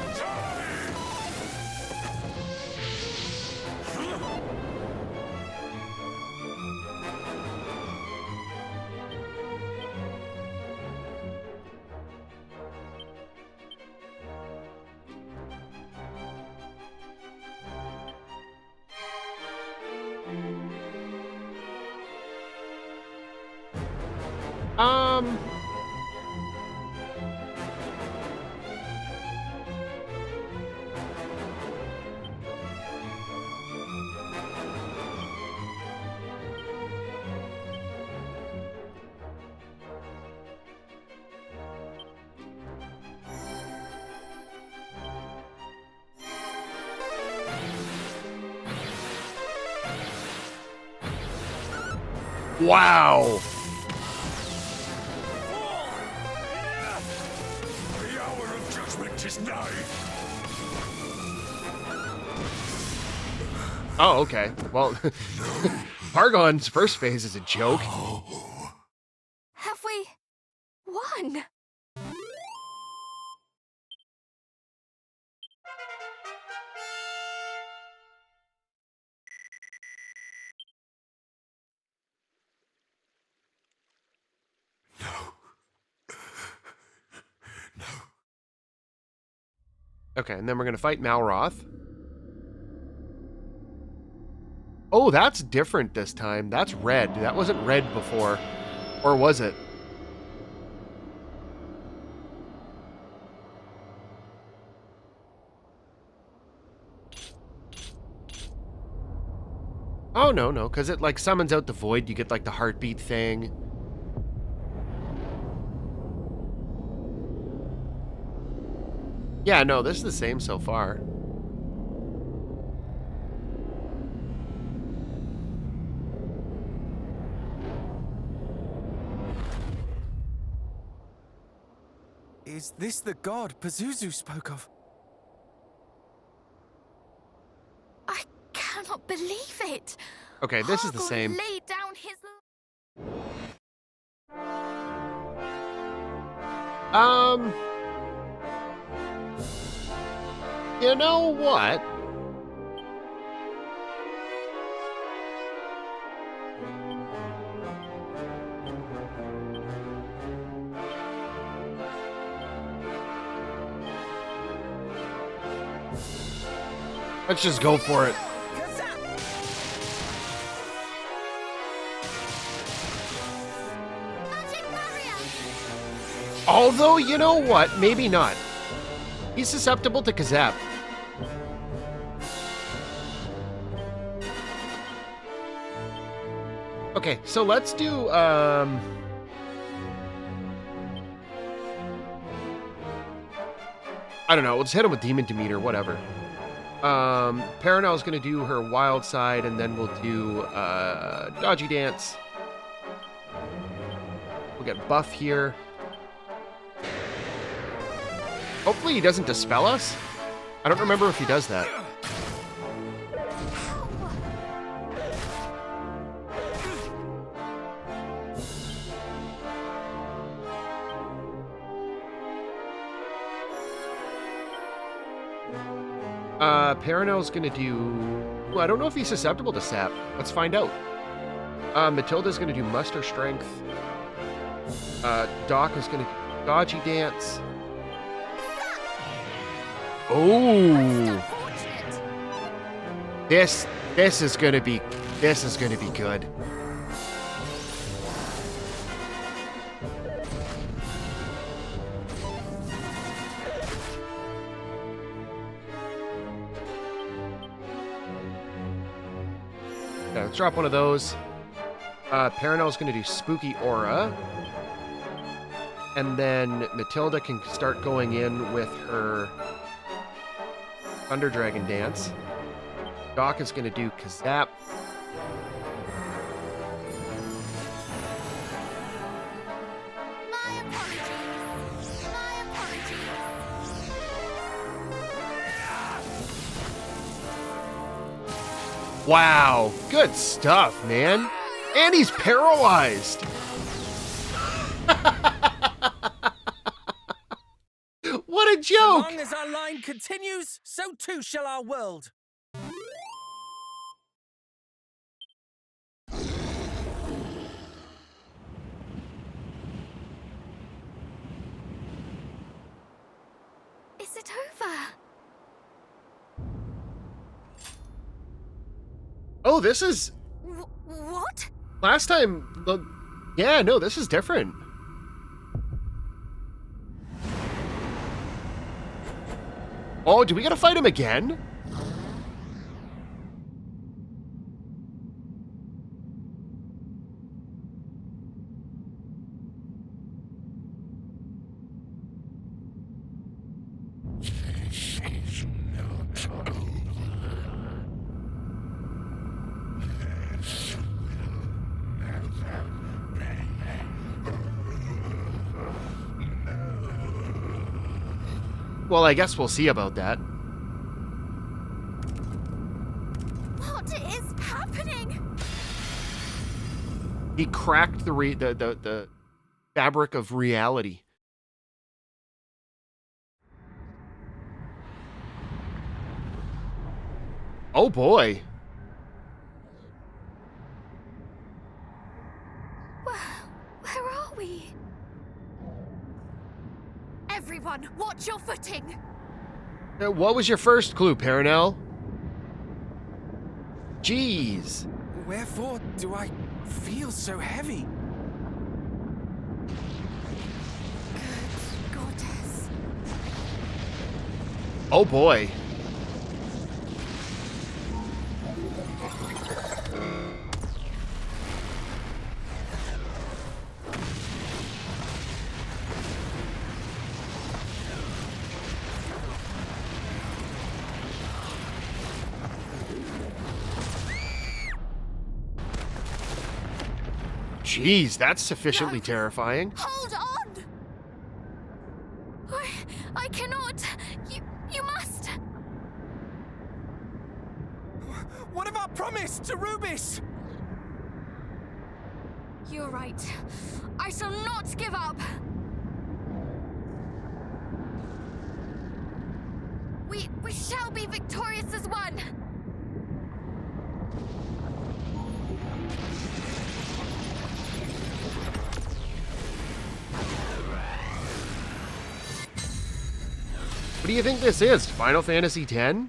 S1: Um... Wow!
S2: The hour of judgment is nigh!
S1: Oh, okay. Well, Pargon's first phase is a joke.
S4: Have we won?
S1: Okay, and then we're going to fight MALWRATH. Oh, that's different this time. That's red. That wasn't red before. Or was it? Oh, no, because it, like, summons out the void. You get, like, the heartbeat thing. Yeah, no, this is the same so far.
S3: Is this the god Pazuzu spoke of?
S4: I cannot believe it.
S1: Okay, this is the
S4: Hargon
S1: same.
S4: laid down his
S1: You know what? Let's just go for it.
S4: magic barrier.
S1: Although, you know what? Maybe not. He's susceptible to Kazap. Okay, so let's do, I don't know, we'll just hit him with Demon Demeter, whatever. Paranel's gonna do her Wild Side, and then we'll do, Dodgy Dance. We'll get Buff here. Hopefully he doesn't Dispel us. I don't remember if he does that. Paranel's gonna do... Well, I don't know if he's susceptible to sap. Let's find out. Matilda's gonna do muster strength. Doc is gonna do dodgy dance. Oh! This is gonna be good. Okay, let's drop one of those. Paranel's gonna do Spooky Aura. And then Matilda can start going in with her Thunder Dragon Dance. Doc is gonna do Kazap.
S4: My apologies. My apologies.
S1: Wow, good stuff, man. And he's paralyzed. What a
S3: So
S1: joke!
S3: long as our line continues, so too shall our world.
S4: Is it over?
S1: Oh, this is...
S4: What?
S1: Last time... Yeah, no, this is different. Oh, do we gotta fight him again? Well, I guess we'll see about that.
S4: What is happening?
S1: He cracked the fabric of reality. Oh boy.
S4: Where are we? Everyone, watch your footing!
S1: What was your first clue, Paranel? Jeez.
S3: Wherefore do I feel so heavy?
S4: Good goddess.
S1: Oh boy. Jeez, that's sufficiently terrifying.
S4: Hold on! I cannot. You must.
S3: What of our promise to Rubis?
S4: You're right. I shall not give up. We shall be victorious as one.
S1: What do you think this is? Final Fantasy X?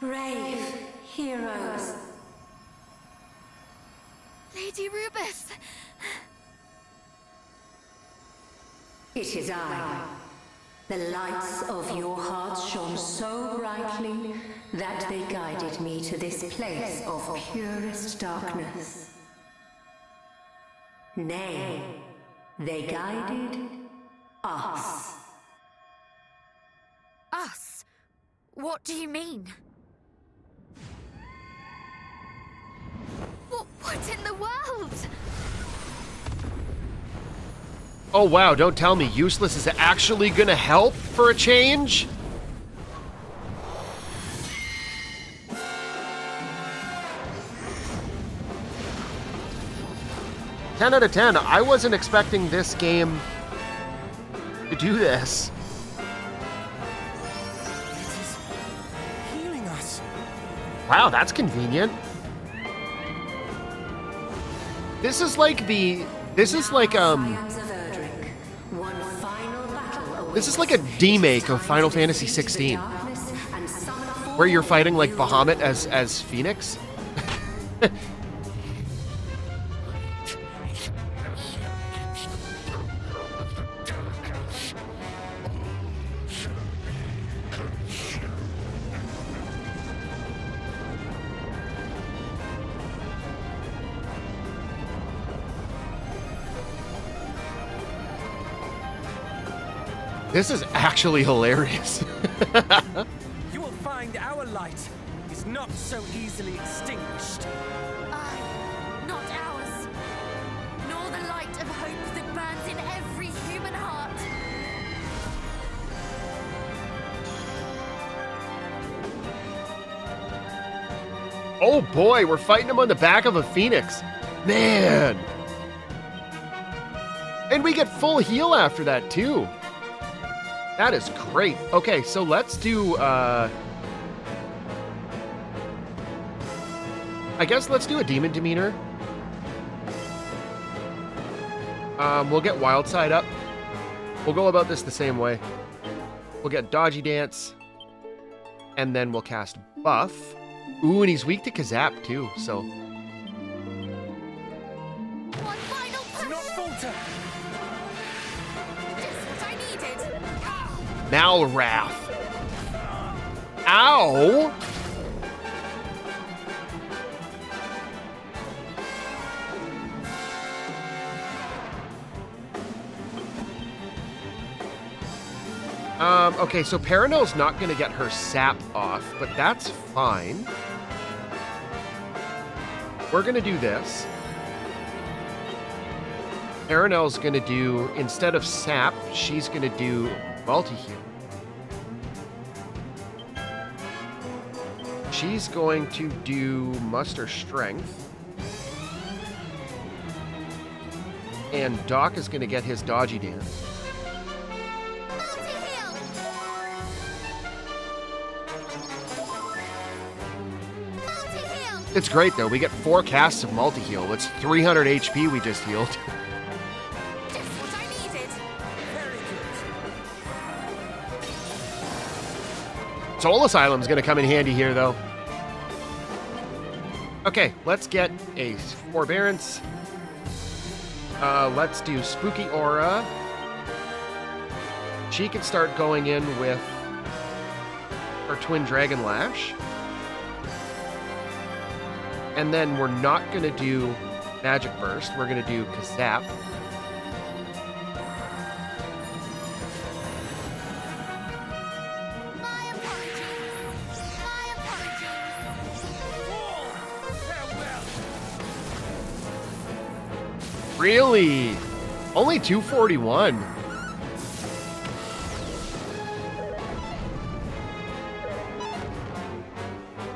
S5: Brave heroes.
S4: Lady Rubis.
S5: It is I. The lights of your hearts shone so brightly that they guided me to this place of purest darkness. Nay, they guided us.
S4: Us? What do you mean? What in the world?
S1: Oh wow, don't tell me Useless is actually gonna help for a change? "10 out of 10. I wasn't expecting this game to do this.
S3: It is healing us.
S1: Wow, that's convenient. This is like
S5: Scions of Erdrick, one final battle
S1: this is like a demake of Final Fantasy 16, where you're fighting like Bahamut as Phoenix. This is actually hilarious.
S3: You will find our light is not so easily extinguished.
S4: Aye, not ours. Nor the light of hope that burns in every human heart.
S1: Oh boy, we're fighting him on the back of a Phoenix. Man. And we get full heal after that too. That is great. Okay, so let's do, I guess let's do a Demon Demeanor. We'll get Wild Side up. We'll go about this the same way. We'll get Dodgy Dance. And then we'll cast Buff. Ooh, and he's weak to Kazap too, so.
S4: One final
S3: Do not
S4: push.
S3: falter.
S4: Just what I needed.
S1: MALWRATH. Ow! Okay, so Paranel's not going to get her sap off, but that's fine. We're going to do this. Paranel's going to do, instead of sap, she's going to do multi-heal. She's going to do muster strength. And Doc is going to get his dodgy dance.
S4: Multi-heal. Multi-heal.
S1: It's great though. We get 4 casts of multi-heal. It's 300 HP we just healed.
S4: Just what I needed.
S3: Very good.
S1: Soul Asylum's going to come in handy here though. Okay, let's get a Forbearance. Let's do Spooky Aura. She can start going in with her Twin Dragon Lash. And then we're not going to do Magic Burst. We're going to do Kazap.
S4: My apologies. My apologies.
S3: Farewell.
S1: Really? Only 241.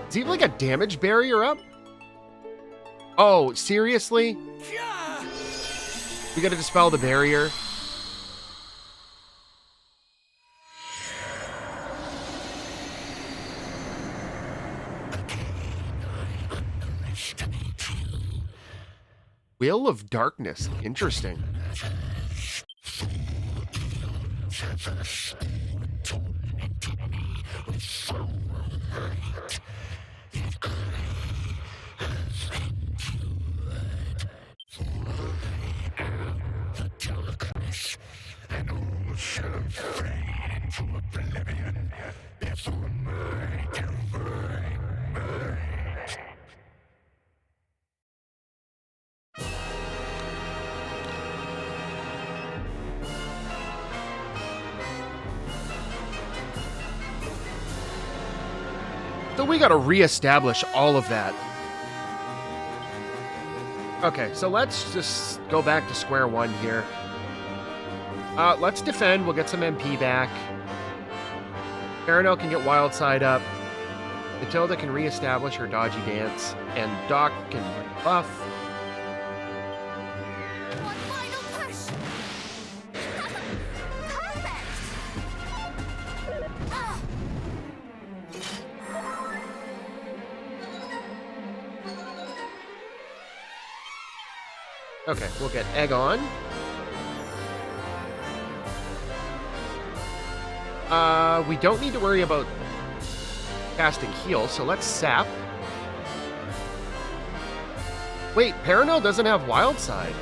S1: Is he like a damage barrier up? Oh, seriously? We gotta dispel the barrier. Wheel of Darkness. Interesting. So we gotta reestablish all of that. Okay, so let's just go back to square one here. Let's defend. We'll get some MP back. Paranel can get Wild Side up. Matilda can reestablish her dodgy dance. And Doc can buff.
S4: One final push. Perfect.
S1: Okay, we'll get Egg on. We don't need to worry about casting heal, so let's sap. Wait, Paranel doesn't have Wild Side.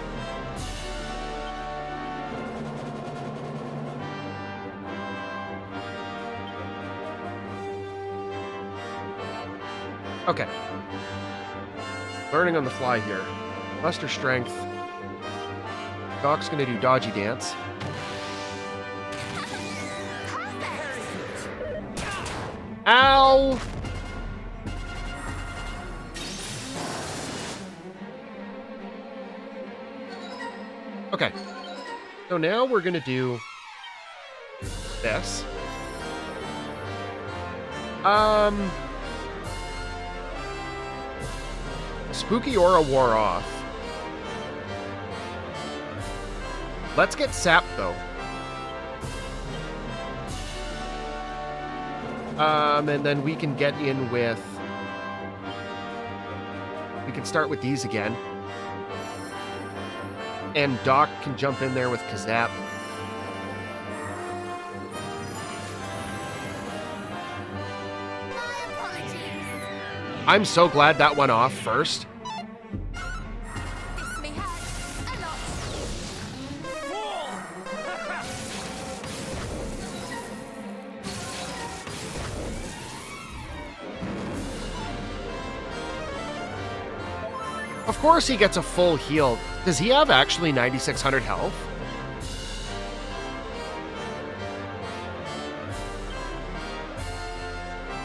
S1: Okay. Learning on the fly here. Muster Strength. Doc's gonna do Dodgy Dance. Ow! Okay. So now we're gonna do this. Spooky Aura wore off. Let's get Sap, though. And then we can get in with... We can start with these again. And Doc can jump in there with Kazap.
S4: My apologies.
S1: I'm so glad that went off first.
S4: This may hurt a lot.
S1: Of course he gets a full heal. Does he have actually 9,600 health?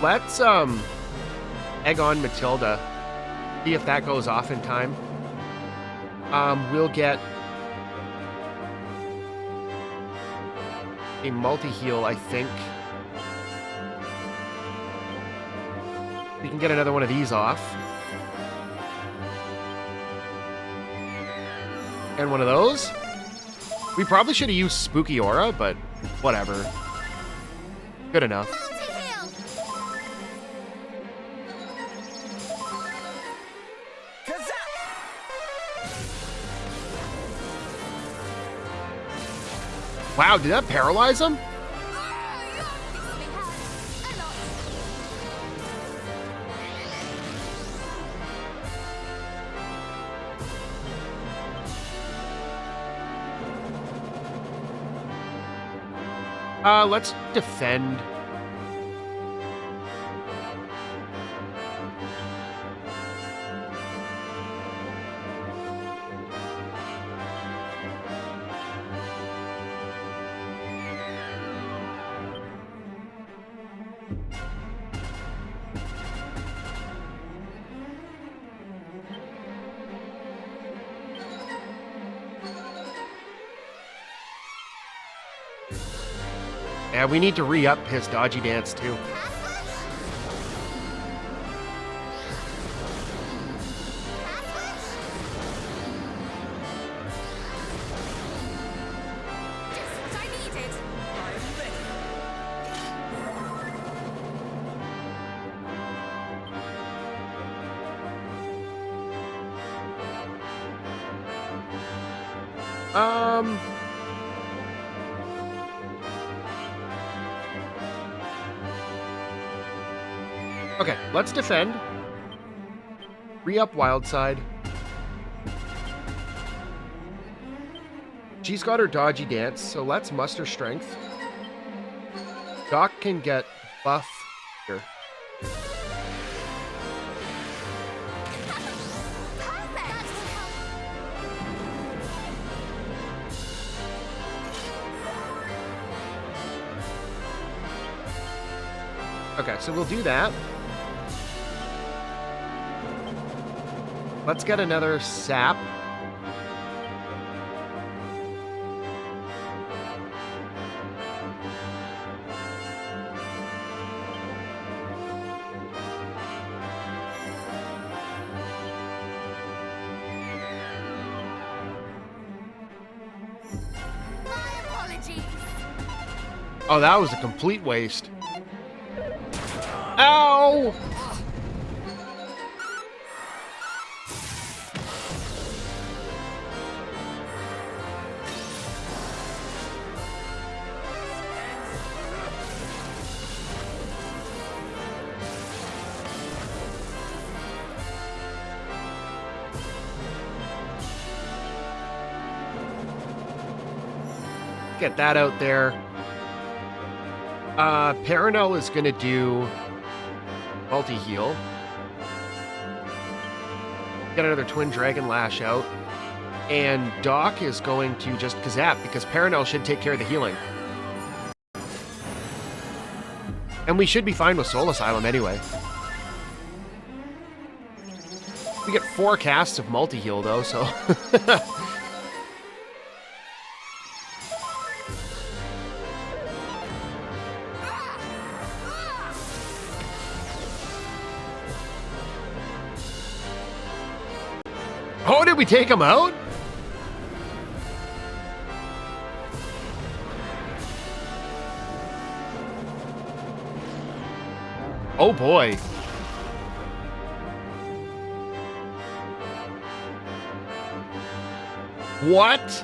S1: Let's, egg on Matilda. See if that goes off in time. We'll get a multi-heal, I think. We can get another one of these off. And one of those. We probably should have used Spooky Aura, but whatever. Good enough.
S4: Multi-heal.
S1: Wow, did that paralyze him?
S4: This may hurt a lot.
S1: Let's defend. Yeah, we need to re-up his Dodgy Dance, too.
S4: Just what I needed.
S1: Okay, let's defend. Re-up Wild Side. She's got her Dodgy Dance, so let's muster Strength. Doc can get buff here. Okay, so we'll do that. Let's get another sap.
S4: My apologies.
S1: Oh, that was a complete waste. Ow! get that out there. Paranel is going to do multi-heal. Get another Twin Dragon Lash out. And Doc is going to just Kazap, because Paranel should take care of the healing. And we should be fine with Soul Asylum anyway. We get 4 casts of multi-heal, though, so... Oh, did we take him out? Oh boy. What?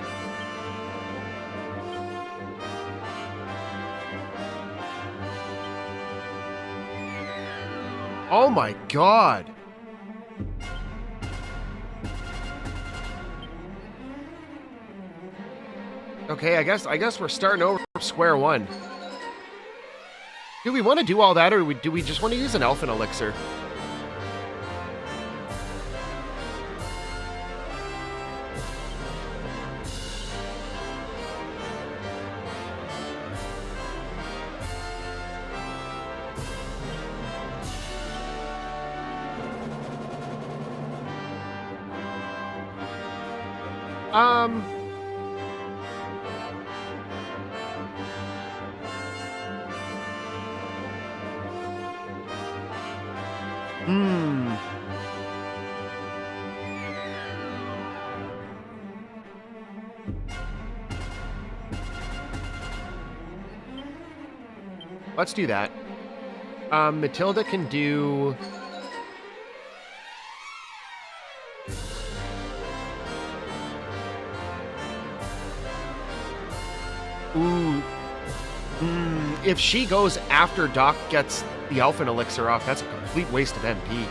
S1: Oh my god. Okay, I guess we're starting over from square one. Do we want to do all that, or do we just want to use an Elfin Elixir? Let's do that. Matilda can do... Ooh. If she goes after Doc gets the Elfin Elixir off, that's a complete waste of MP.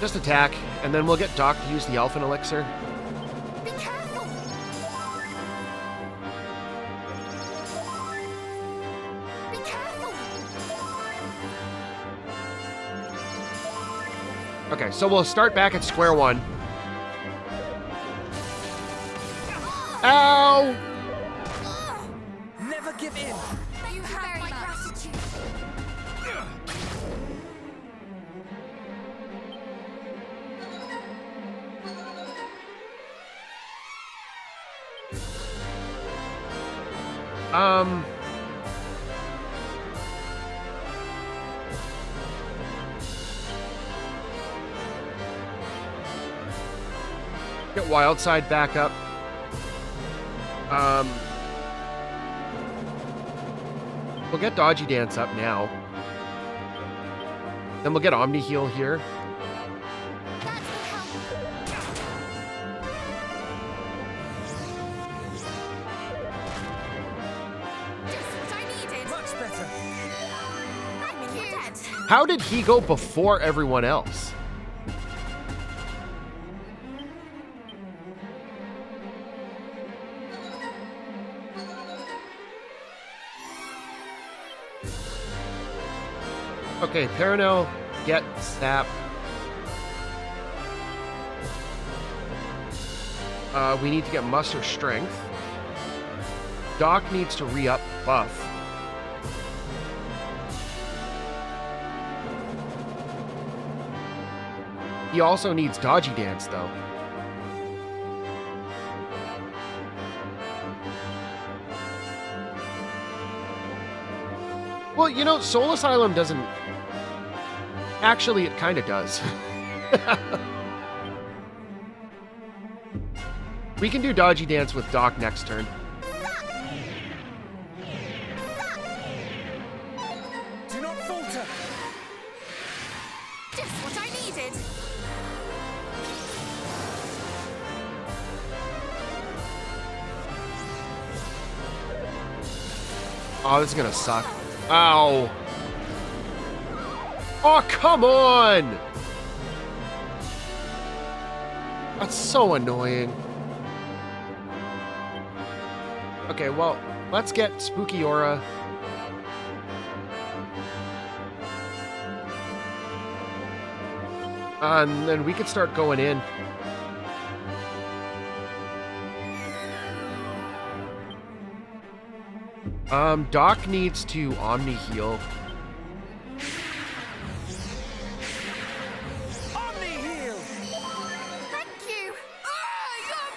S1: Just attack, and then we'll get Doc to use the Elfin Elixir.
S4: Be careful! Be careful!
S1: Okay, so we'll start back at square one. Ow!
S3: Never give in.
S4: You have my gratitude.
S1: Get Wildside back up. We'll get Dodgy Dance up now. Then we'll get Omni Heal here.
S4: That will help. Just what I needed.
S3: Much better.
S4: I'm you're dead.
S1: How did he go before everyone else? Okay, Paranel, get Sap. We need to get Muster Strength. Doc needs to re-up buff. He also needs Dodgy Dance, though. Well, you know, Soul Asylum doesn't... Actually, it kind of does. We can do Dodgy Dance with Doc next turn.
S3: Do not falter.
S4: Just what I needed.
S1: Oh, this is gonna suck. Ow. Oh, come on! That's so annoying. Okay, well, let's get Spooky Aura. And then we could start going in. Doc needs to Omni Heal.
S3: Omni heal!
S4: Thank you! Ah, you're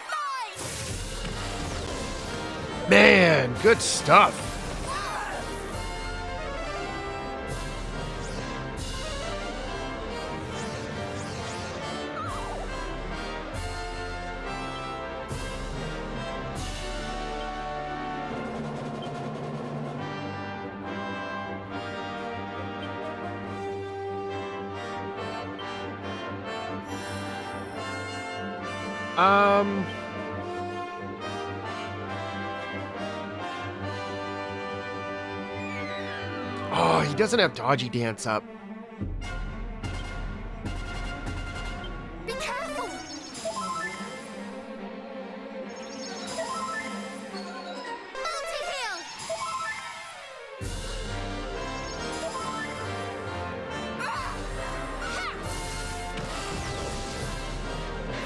S4: mine!
S1: Man, good stuff. Oh, he doesn't have Dodgy Dance up.
S4: Be careful! Multi-heal!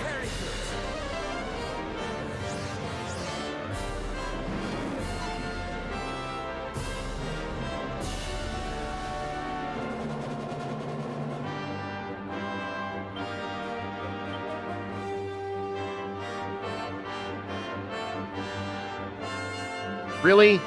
S3: Very good.
S1: Really?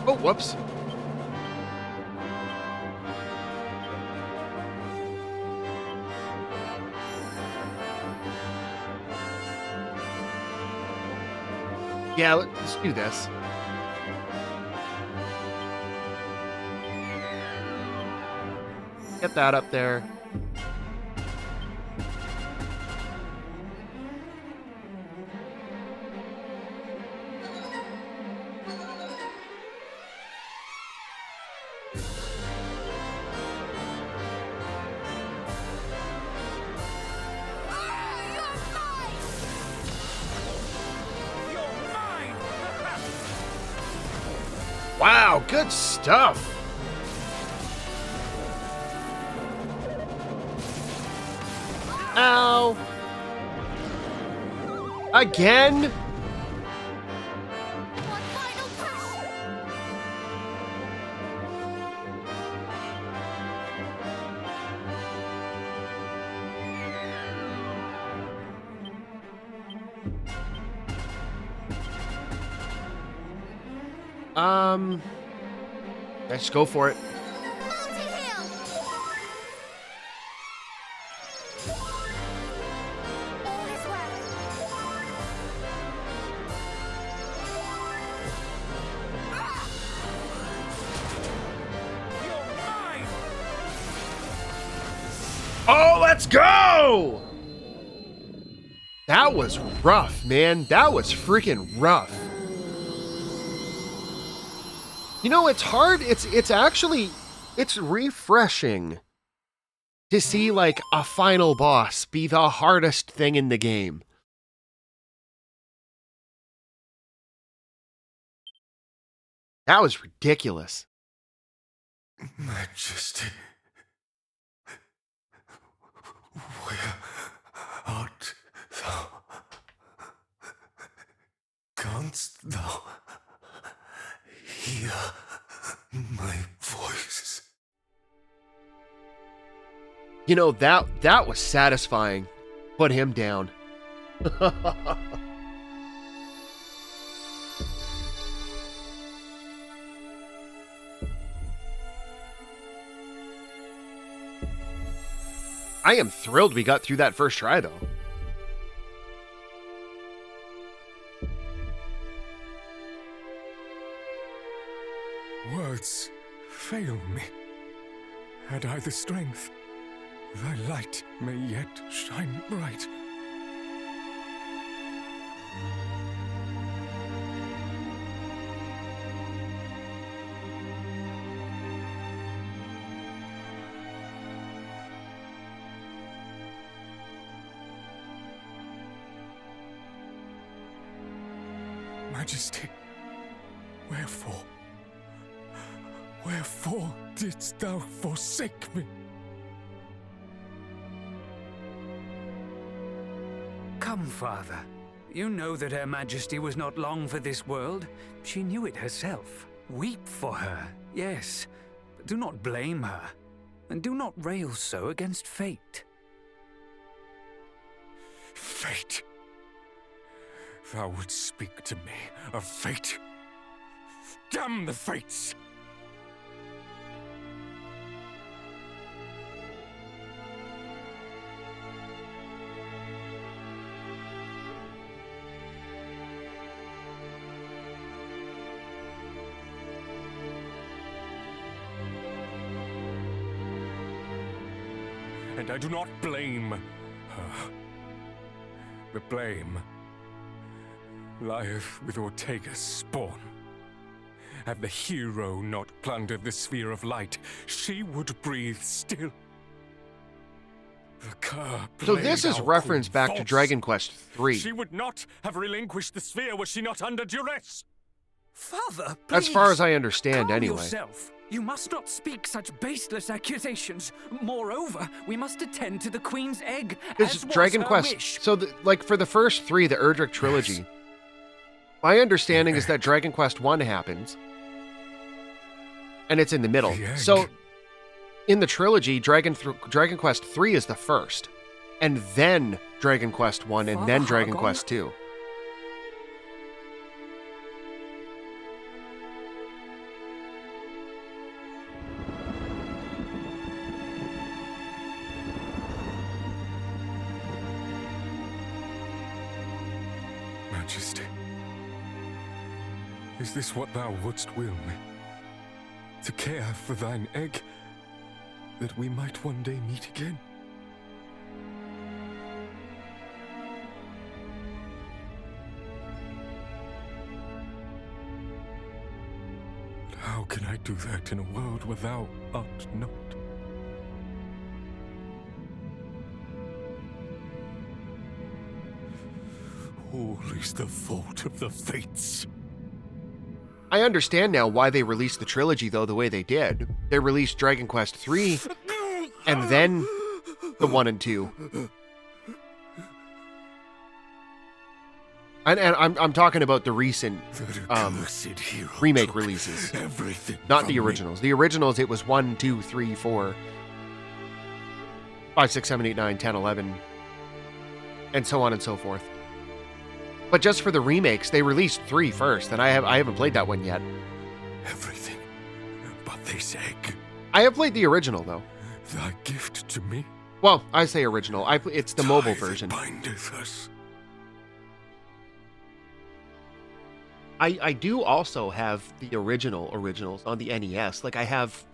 S1: Oh, whoops. Yeah, let's do this. Get that up there.
S3: You're mine!
S1: Wow, good stuff. Ow. Again?
S4: One final push!
S1: Let's go for it.
S4: Multi-heal! All is well.
S3: You're mine!
S1: Oh, let's go! That was rough, man. That was freaking rough. You know, it's hard. It's actually, it's refreshing to see like a final boss be the hardest thing in the game. That was ridiculous.
S2: Majesty, where art thou? Canst thou hear my voice?
S1: You know, that was satisfying. Put him down. I am thrilled we got through that first try, though.
S6: Words fail me. Had I the strength, thy light may yet shine bright. Majesty, wherefore? Wherefore didst thou forsake me?
S7: Come, Father. You know that Her Majesty was not long for this world. She knew it herself. Weep for her, yes, but do not blame her, and do not rail so against fate.
S6: Fate? Thou wouldst speak to me of fate? Damn the fates! And I do not blame her. The blame lieth with Ortega's spawn. Had the hero not plundered the sphere of light, she would breathe still. The cur
S1: So this
S6: played
S1: is
S6: our
S1: reference
S6: queen
S1: back to
S6: false.
S1: Dragon Quest III.
S6: She would not have relinquished the sphere were she not under duress.
S3: Father,
S1: As far
S3: please,
S1: as I understand,
S3: calm
S1: anyway.
S3: yourself. You must not speak such baseless accusations. Moreover, we must attend to the Queen's egg,
S1: This
S3: as was
S1: Dragon
S3: her
S1: Quest.
S3: wish.
S1: So, like for the first three, the Erdrick trilogy, my understanding is that Dragon Quest I happens, and it's in the middle.
S6: The egg.
S1: So, in the trilogy, Dragon Quest III is the first, and then Dragon Quest I, and then
S3: Father
S1: Dragon
S3: Hargon?
S1: Quest II.
S6: Majesty, is this what thou wouldst will me? To care for thine egg, that we might one day meet again? But how can I do that in a world where thou art not? All is the fault of the fates.
S1: I understand now why they released the trilogy, though, the way they did. They released Dragon Quest III, and then the 1 and 2. And I'm talking about the recent
S6: Accursed hero
S1: remake
S6: took
S1: releases,
S6: everything
S1: not
S6: from
S1: the
S6: me.
S1: originals. The originals, it was 1, 2, 3, 4, 5, 6, 7, 8, 9, 10, 11, and so on and so forth. But just for the remakes, they released 3 first, and I haven't played that one yet.
S6: Everything but this egg.
S1: I have played the original, though.
S6: Thy gift to me.
S1: Well, I say original. It's the mobile
S6: Tie that
S1: version.
S6: bindeth us.
S1: I do also have the originals on the NES. Like, I have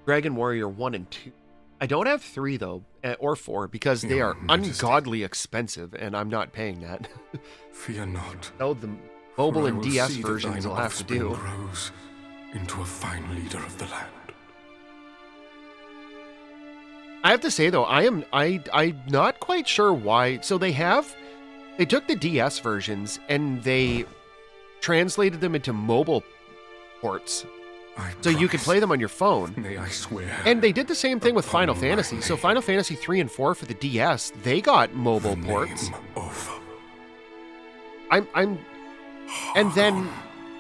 S1: Dragon Warrior 1 and 2. I don't have 3, though, or 4, because they
S6: Your
S1: are
S6: Majesty.
S1: ungodly expensive, and I'm not paying that.
S6: Fear not.
S1: No, the mobile
S6: for I
S1: and
S6: will
S1: DS
S6: see that
S1: versions
S6: thine
S1: will have to do.
S6: offspring grows into a fine leader of the land.
S1: I have to say, though, I'm not quite sure why. So they took the DS versions and they translated them into mobile ports,
S6: I
S1: so you could
S6: promise.
S1: play them on your phone.
S6: May I swear.
S1: And they did the same thing with
S6: upon
S1: Final
S6: my
S1: Fantasy. So
S6: name.
S1: Final Fantasy 3 and 4 for the DS, they got mobile
S6: the
S1: ports.
S6: name of
S1: And then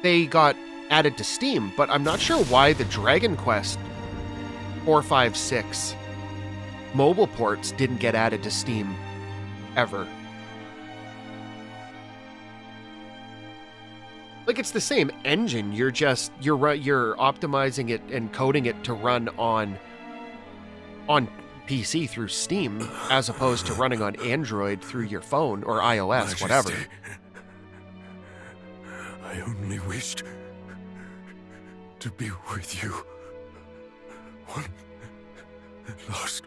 S1: they got added to Steam, but I'm not sure why the Dragon Quest 4, 5, 6 mobile ports didn't get added to Steam ever. Like, it's the same engine. You're optimizing it and coding it to run on PC through Steam as opposed to running on Android through your phone or iOS, whatever.
S6: Majesty, I only wished to be with you one last.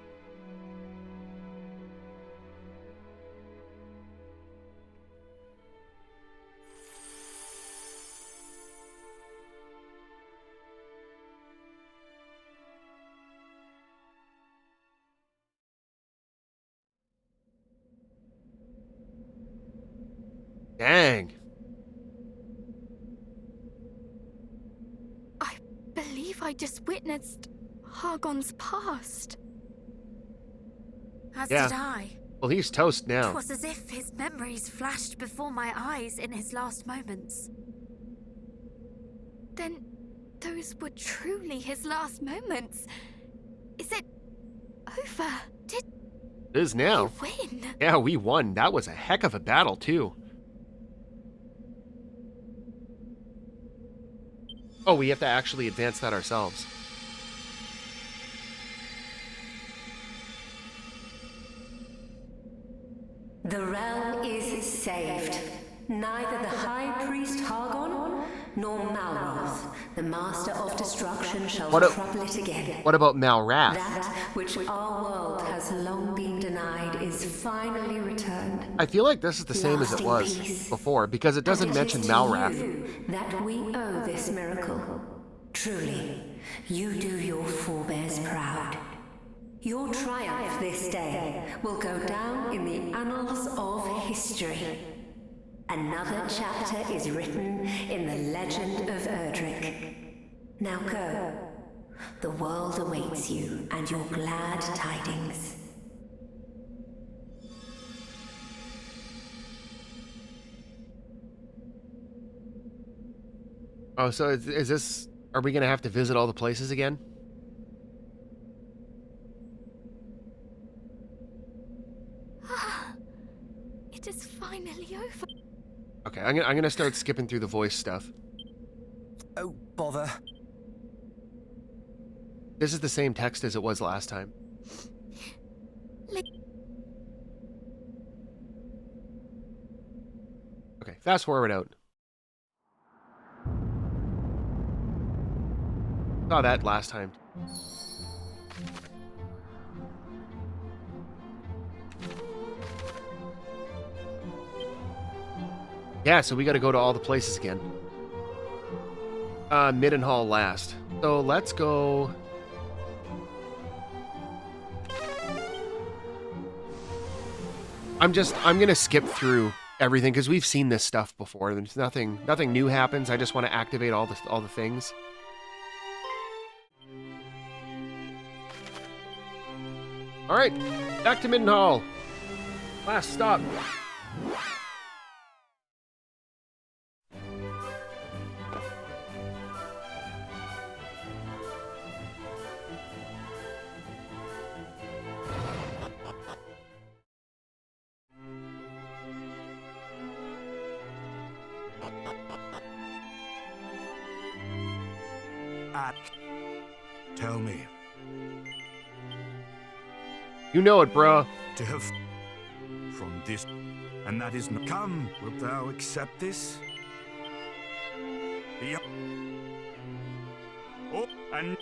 S1: Dang.
S4: I believe I just witnessed Hargon's past. As
S1: Yeah.
S4: did I.
S1: Well, he's toast now.
S4: It was as if his memories flashed before my eyes in his last moments. Then those were truly his last moments. Is it over? Did
S1: It is now.
S4: we win?
S1: Yeah, we won. That was a heck of a battle, too. Oh, we have to actually advance that ourselves.
S5: The realm is saved. Neither the High Priest Hargon nor MALWRATH, the Master of Destruction, shall trouble it again.
S1: What about MALWRATH?
S5: That which our world has long been denied is finally returned.
S1: I feel like this is the same as it was before, because it doesn't mention MALWRATH.
S5: You that we owe this miracle. Truly, you do your forebears proud. Your triumph this day will go down in the annals of history. Another chapter is written in the legend of Erdrick. Now go. The world awaits you and your glad tidings.
S1: Oh, so is this... Are we going to have to visit all the places again?
S4: It is finally over.
S1: Okay, I'm gonna start skipping through the voice stuff.
S8: Oh, bother.
S1: This is the same text as it was last time. Okay, fast forward out. Saw that last time. Yeah, so we gotta go to all the places again. Middenhall last. So let's go... I'm gonna skip through everything because we've seen this stuff before. There's nothing new happens. I just want to activate all the things. All right, back to Middenhall. Last stop.
S8: Tell me.
S1: You know it, bro.
S8: To have from this, and that is not come. Wilt thou accept this? Yep. Oh, and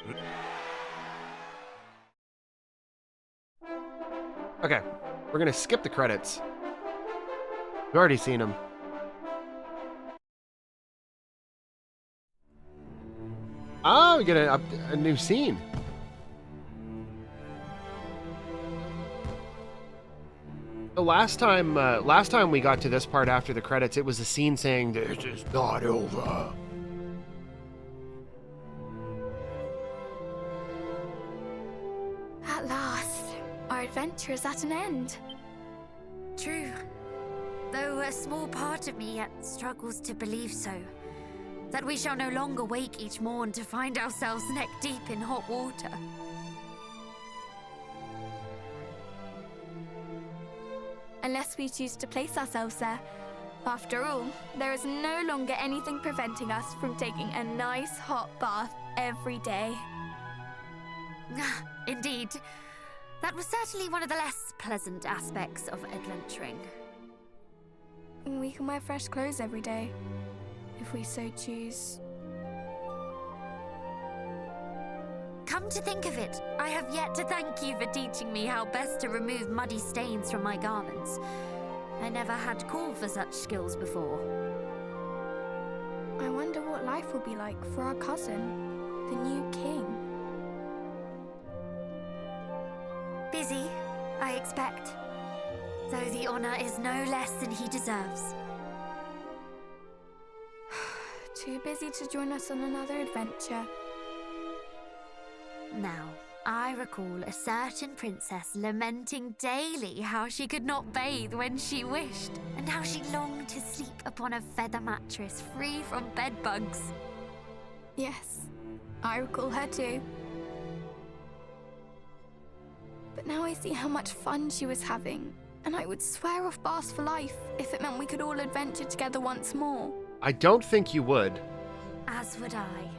S1: Okay, we're gonna skip the credits. We've already seen them. Oh, we get a new scene. The last time we got to this part after the credits, it was a scene saying, "This is not over."
S4: At last, our adventure is at an end. True. Though a small part of me yet struggles to believe so. That we shall no longer wake each morn to find ourselves neck deep in hot water. Unless we choose to place ourselves there. After all, there is no longer anything preventing us from taking a nice hot bath every day. Indeed. That was certainly one of the less pleasant aspects of adventuring.
S9: We can wear fresh clothes every day, if we so choose.
S4: Come to think of it, I have yet to thank you for teaching me how best to remove muddy stains from my garments. I never had call for such skills before.
S9: I wonder what life will be like for our cousin, the new king.
S4: Busy, I expect. Though the honor is no less than he deserves.
S9: Too busy to join us on another adventure.
S4: Now, I recall a certain princess lamenting daily how she could not bathe when she wished, and how she longed to sleep upon a feather mattress free from bedbugs.
S9: Yes, I recall her too. But now I see how much fun she was having, and I would swear off bars for life if it meant we could all adventure together once more.
S1: I don't think you would.
S4: As would I.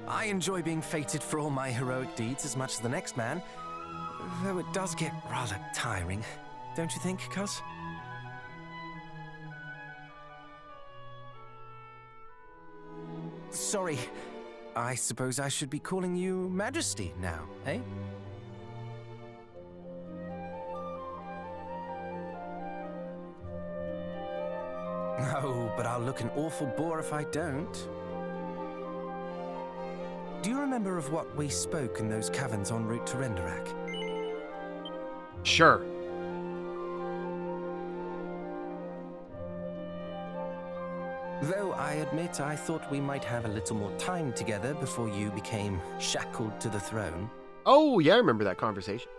S10: I enjoy being fated for all my heroic deeds as much as the next man, though it does get rather tiring, don't you think, cuz? Sorry, I suppose I should be calling you Majesty now, eh? Oh, but I'll look an awful bore if I don't. Do you remember of what we spoke in those caverns en route to Renderak?
S1: Sure.
S10: Though I admit I thought we might have a little more time together before you became shackled to the throne.
S1: Oh, yeah, I remember that conversation.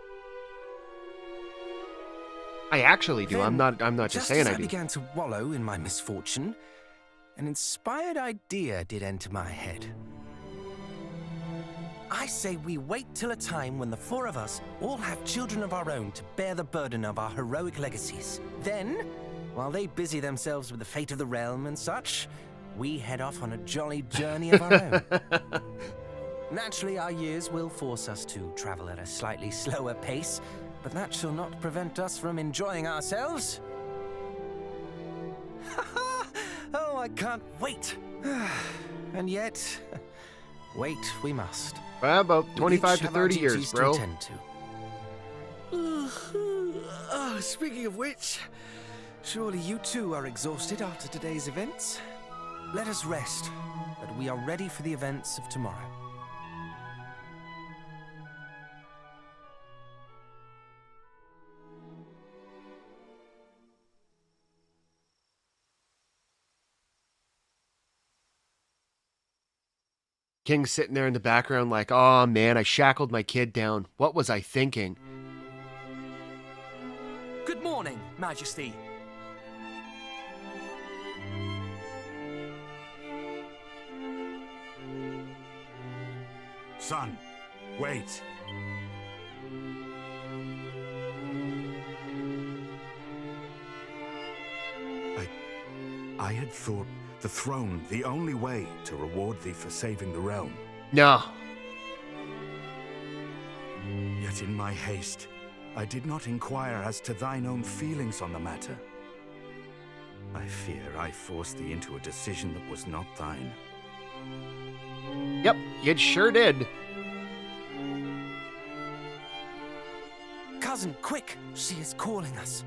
S1: I actually do.
S10: Then,
S1: I'm not just saying
S10: as
S1: I
S10: I
S1: do.
S10: began to wallow in my misfortune, an inspired idea did enter my head. I say we wait till a time when the four of us all have children of our own to bear the burden of our heroic legacies. Then, while they busy themselves with the fate of the realm and such, we head off on a jolly journey of our own. Naturally, our years will force us to travel at a slightly slower pace, but that shall not prevent us from enjoying ourselves. Oh, I can't wait. And yet, wait we must.
S1: Well, about
S10: We
S1: 25
S10: each
S1: to
S10: have our
S1: 30 years,
S10: duties to
S1: bro.
S10: attend to. Oh, speaking of which, surely you too are exhausted after today's events. Let us rest, but we are ready for the events of tomorrow.
S1: King's sitting there in the background like, oh man, I shackled my kid down. What was I thinking?
S11: Good morning, Majesty.
S8: Son, wait. I had thought the throne the only way to reward thee for saving the realm.
S1: No.
S8: Yet in my haste, I did not inquire as to thine own feelings on the matter. I fear I forced thee into a decision that was not thine.
S1: Yep, it sure did.
S10: Cousin, quick! She is calling us.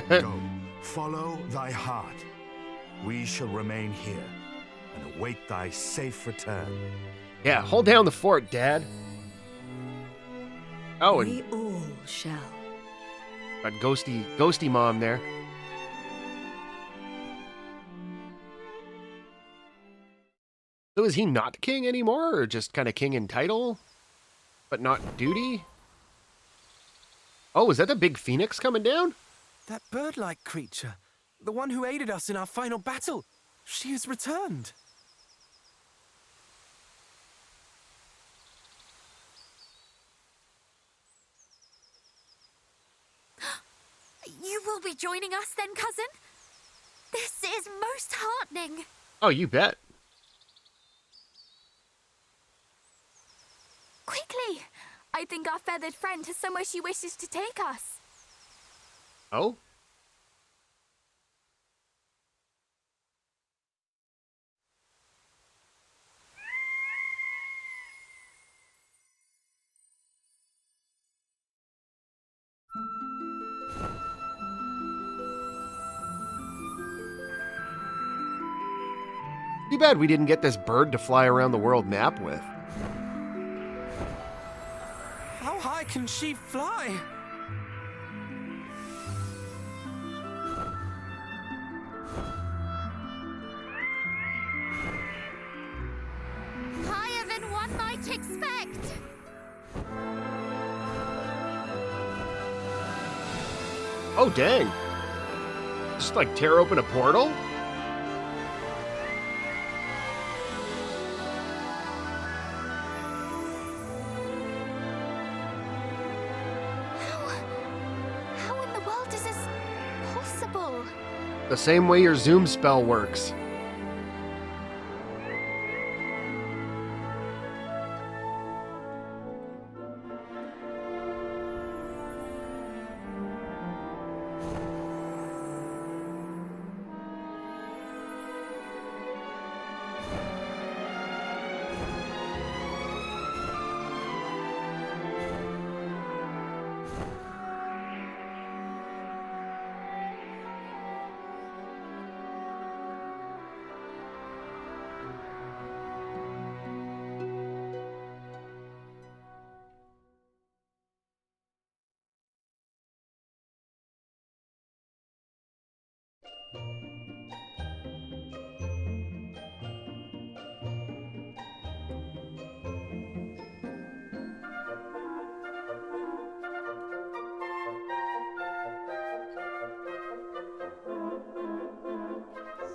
S8: Go, follow thy heart. We shall remain here and await thy safe return.
S1: Yeah, hold down the fort, Dad. Oh, and
S5: We all shall.
S1: got ghosty mom there. So is he not king anymore, or just kind of king in title, but not duty? Oh, is that the big phoenix coming down?
S10: That bird-like creature, the one who aided us in our final battle, she has returned.
S4: will be joining us then, cousin? This is most heartening.
S1: Oh, you bet.
S9: Quickly! I think our feathered friend has somewhere she wishes to take us.
S1: Oh? Too bad we didn't get this bird to fly around the world map with.
S10: How high can she fly?
S4: Higher than one might expect.
S1: Oh, dang. Just like tear open a portal?
S9: How in the world is this possible?
S1: The same way your zoom spell works.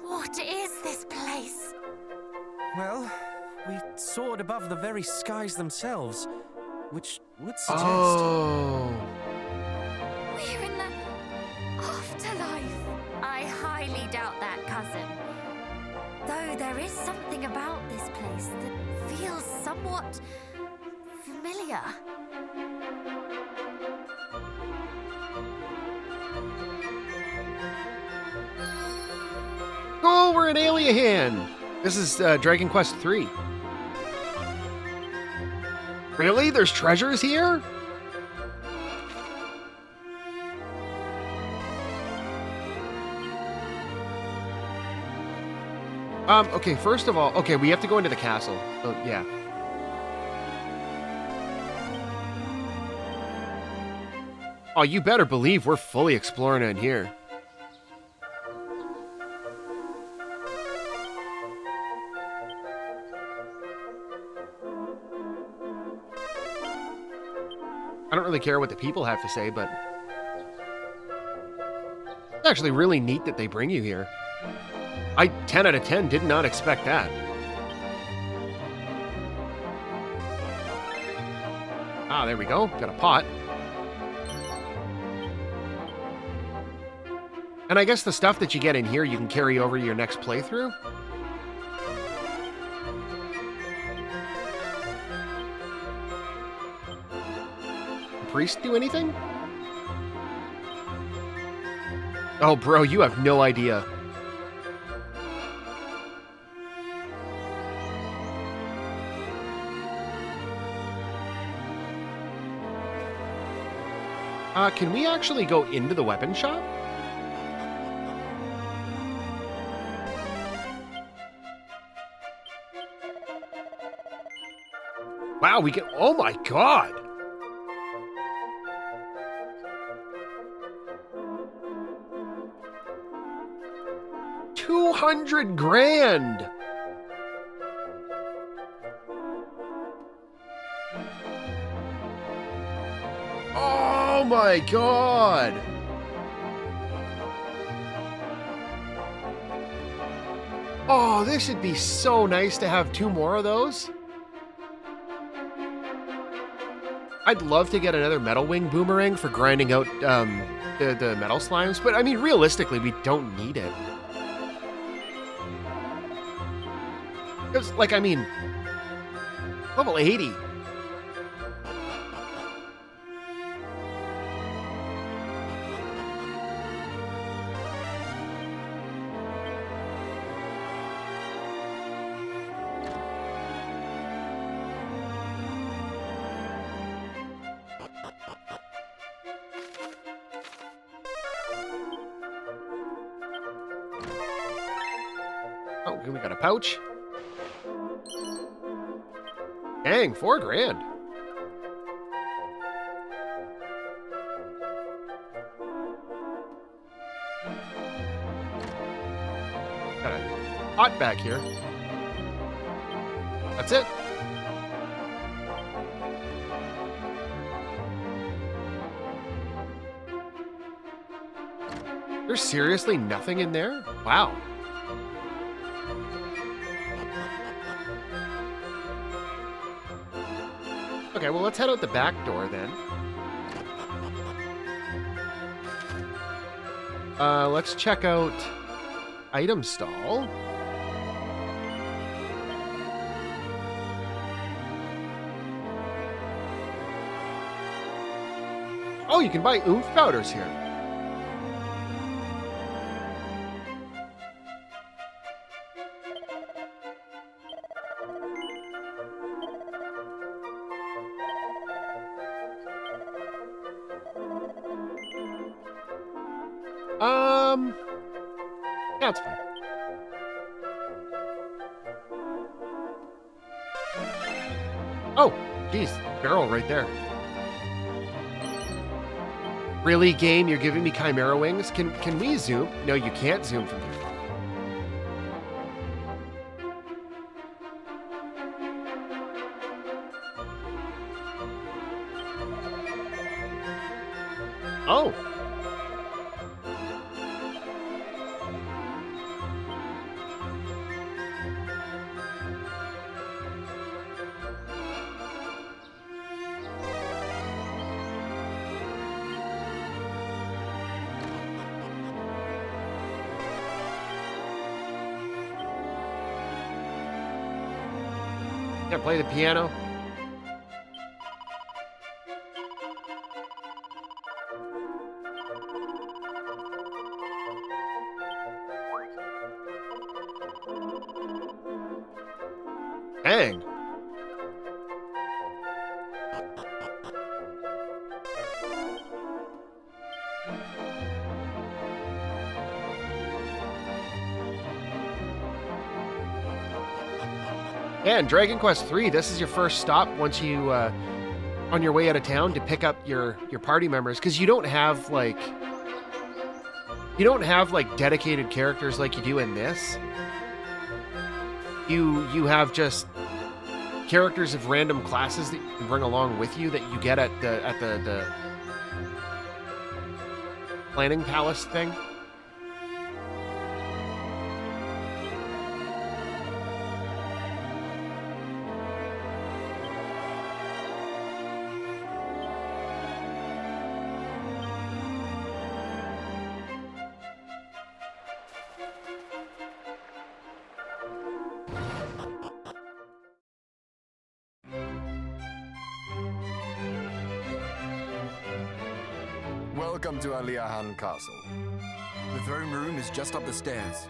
S4: What is this place?
S10: Well, we soared above the very skies themselves, which would suggest...
S1: Oh.
S9: We're in the afterlife.
S4: I highly doubt that, cousin. Though there is something about this place that feels somewhat familiar.
S1: Oh, we're in Alienware. This is Dragon Quest III. Really? There's treasures here? Okay, first of all, okay, we have to go into the castle. Oh, yeah. Oh, you better believe we're fully exploring in here. I don't really care what the people have to say, but it's actually really neat that they bring you here. I 10 out of 10 did not expect that. Ah, there we go. Got a pot. And I guess the stuff that you get in here you can carry over to your next playthrough. Priest do anything? Oh, bro, you have no idea. Can we actually go into the weapon shop? Wow, we can... Oh my god! $200,000! Oh my god! Oh, this would be I'd love to get another Metal Wing boomerang for grinding out the metal slimes, but I mean, realistically, we don't need it. Because, like, I mean, level 80. Oh, we got a pouch. Dang, $4 grand. Got a pot back here. That's it. There's seriously nothing in there? Wow. Okay, well, let's head out the back door then. Let's check out item stall. Oh, you can buy oomph powders here. Yeah, it's fine. Oh, geez, barrel right there. Really, game? You're giving me Chimera wings? Can we zoom? No, you can't zoom from here. Oh. Can't play the piano. Dang. And Dragon Quest III, this is your first stop once you, on your way out of town to pick up your party members, because you don't have like dedicated characters like you do in this. You have just characters of random classes that you can bring along with you that you get at the planning palace thing.
S12: Welcome to Aliahan Castle. The throne room is just up the stairs.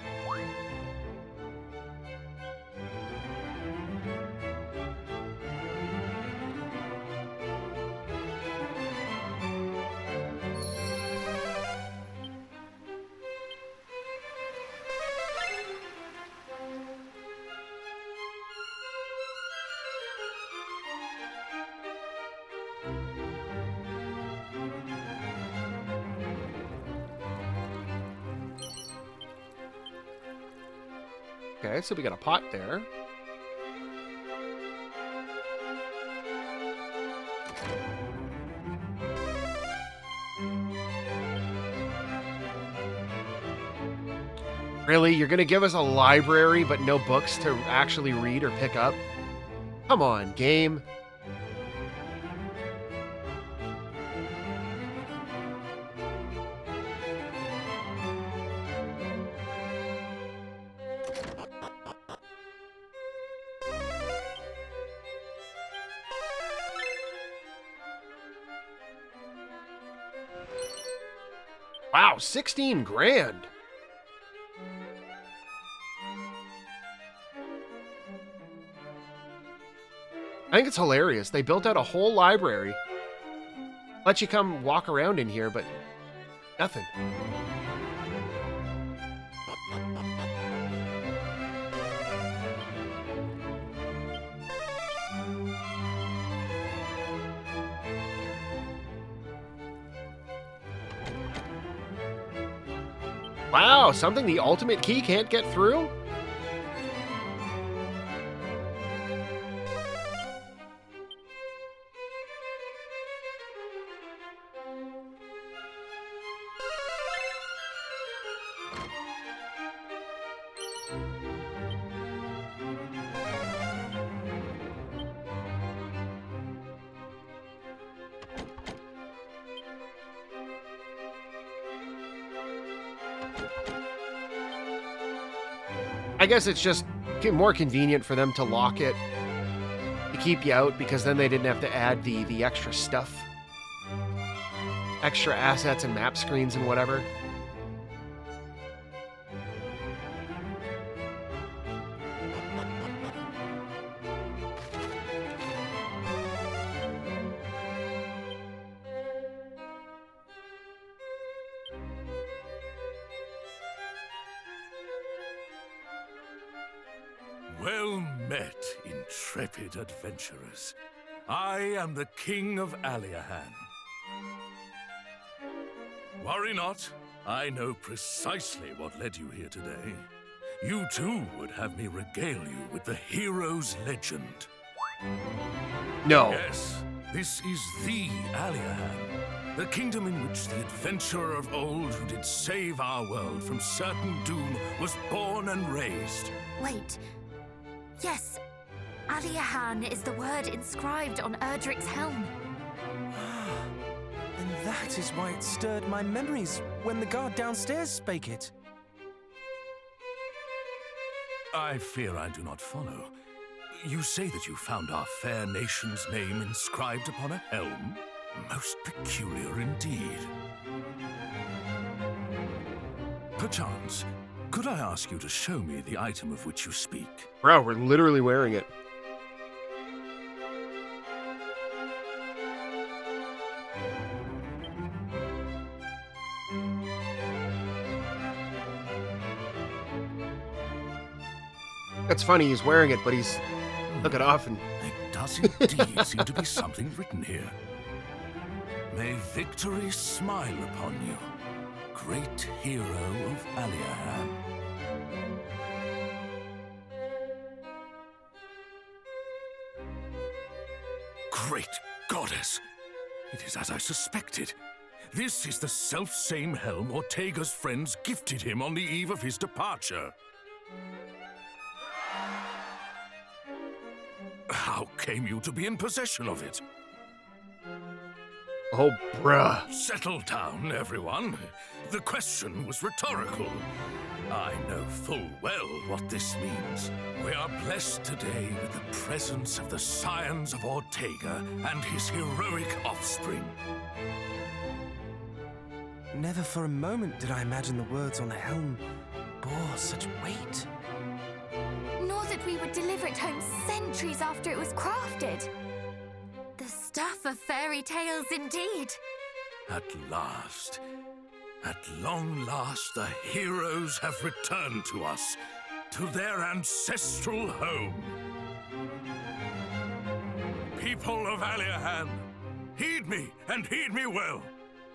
S1: Okay, so we got a pot there. Really? You're gonna give us a library but no books to actually read or pick up? Come on, game. Wow, 16 grand. I think it's hilarious. They built out a whole library. Let you come walk around in here, but nothing. Wow, something the ultimate key can't get through? I guess it's just more convenient for them to lock it to keep you out, because then they didn't have to add the extra stuff. Extra assets and map screens and whatever.
S13: Well met, intrepid adventurers. I am the King of Aliahan. Worry not, I know precisely what led you here today. You too would have me regale you with the hero's legend.
S1: No.
S13: Yes, this is the Aliahan, the kingdom in which the adventurer of old who did save our world from certain doom was born and raised.
S4: Wait. Yes, Aliahan is the word inscribed on Erdrick's helm.
S10: And that is why it stirred my memories when the guard downstairs spake it.
S13: I fear I do not follow. You say that you found our fair nation's name inscribed upon a helm? Most peculiar indeed. Perchance, could I ask you to show me the item of which you speak?
S1: Bro, we're literally wearing it. That's funny, he's wearing it, but he's took it off and...
S13: There does indeed seem to be something written here. May victory smile upon you, great hero of Aliahan. Great goddess! It is as I suspected. This is the self-same helm Ortega's friends gifted him on the eve of his departure. How came you to be in possession of it?
S1: Oh, bruh.
S13: Settle down, everyone. The question was rhetorical. I know full well what this means. We are blessed today with the presence of the scions of Ortega and his heroic offspring.
S10: Never for a moment did I imagine the words on the helm bore such weight.
S9: Nor that we would deliver it home centuries after it was crafted.
S4: The stuff of fairy tales indeed.
S13: At long last, the heroes have returned to us, to their ancestral home. People of Aliahan, heed me and heed me well.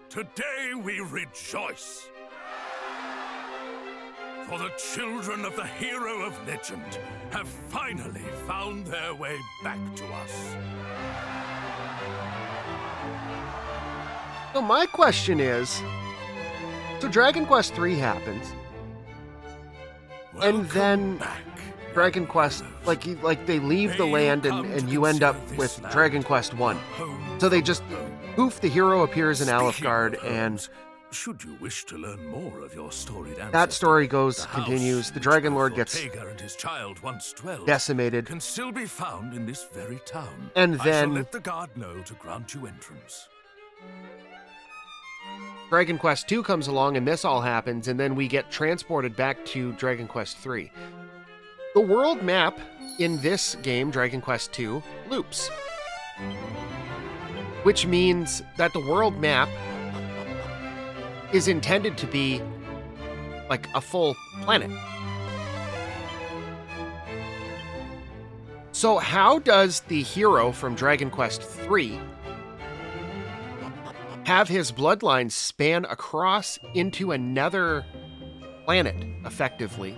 S13: Today we rejoice. For the children of the hero of legend have finally found their way back to us.
S1: So my question is, so Dragon Quest III happens, and then Dragon Quest, like they leave the land and you end up with Dragon Quest I. So they just, poof, the hero appears in Alefgard, and
S13: should you wish to learn more of your storied ancestors,
S1: that story continues. The Dragon Lord gets
S13: Ortega and his child once dwelled
S1: decimated,
S13: can still be found in this very town.
S1: And
S13: I
S1: then
S13: shall let the guard know to grant you entrance.
S1: Dragon Quest II comes along and this all happens, and then we get transported back to Dragon Quest III. The world map in this game, Dragon Quest II, loops. Which means that the world map is intended to be like a full planet. So how does the hero from Dragon Quest III have his bloodline span across into another planet, effectively,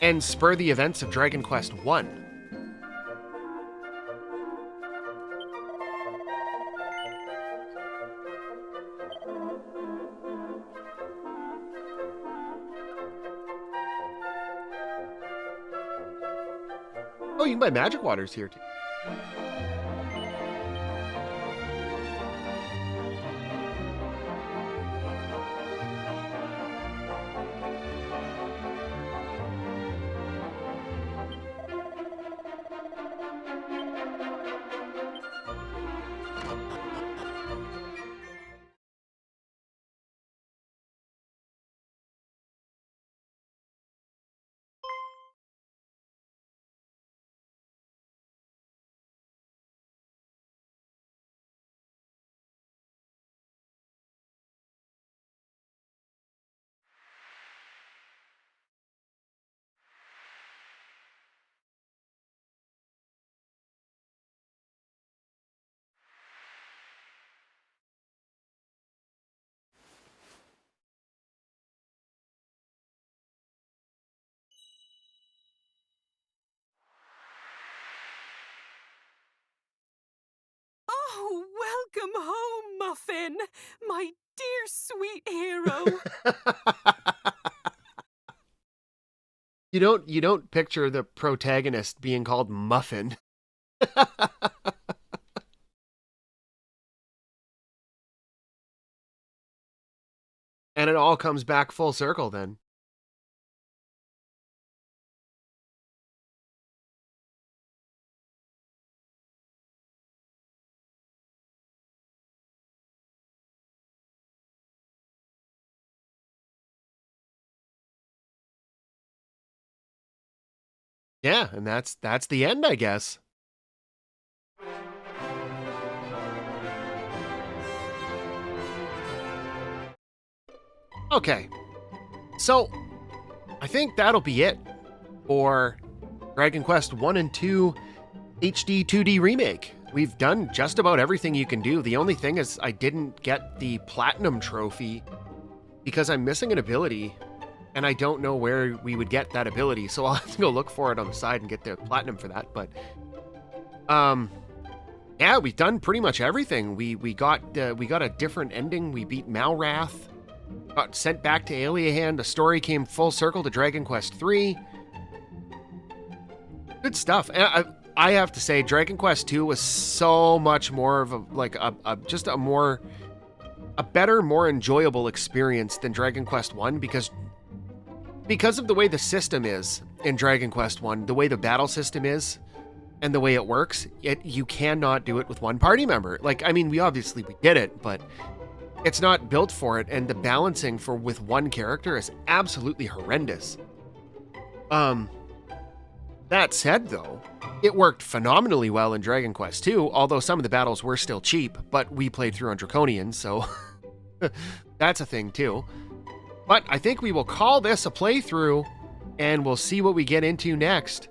S1: and spur the events of Dragon Quest I? Oh, you can buy magic waters here too.
S14: Oh, welcome home, Muffin! My dear sweet hero!
S1: You don't picture the protagonist being called Muffin. And it all comes back full circle then. Yeah, and that's the end, I guess. Okay. So, I think that'll be it for Dragon Quest 1 and 2 HD 2D Remake. We've done just about everything you can do. The only thing is I didn't get the Platinum Trophy because I'm missing an ability, and I don't know where we would get that ability, so I'll have to go look for it on the side and get the Platinum for that. But, yeah, we've done pretty much everything. We got a different ending. We beat MALWRATH. Got sent back to Alienware. The story came full circle to Dragon Quest III. Good stuff. And I have to say, Dragon Quest II was so much more of a better, more enjoyable experience than Dragon Quest I because of the way the system is in Dragon Quest I, the way the battle system is, and the way it works. You cannot do it with one party member. Like, I mean, we did it, but it's not built for it, and the balancing with one character is absolutely horrendous. That said, though, it worked phenomenally well in Dragon Quest II, although some of the battles were still cheap, but we played through on Draconian, so that's a thing too. But I think we will call this a playthrough, and we'll see what we get into next.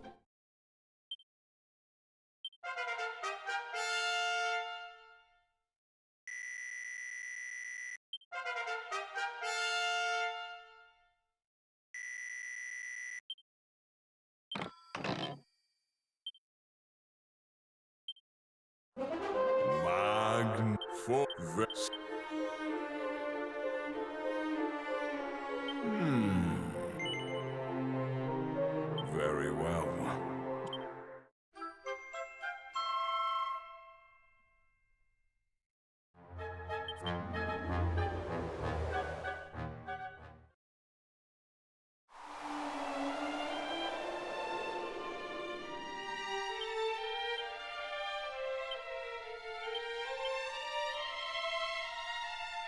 S2: Very well.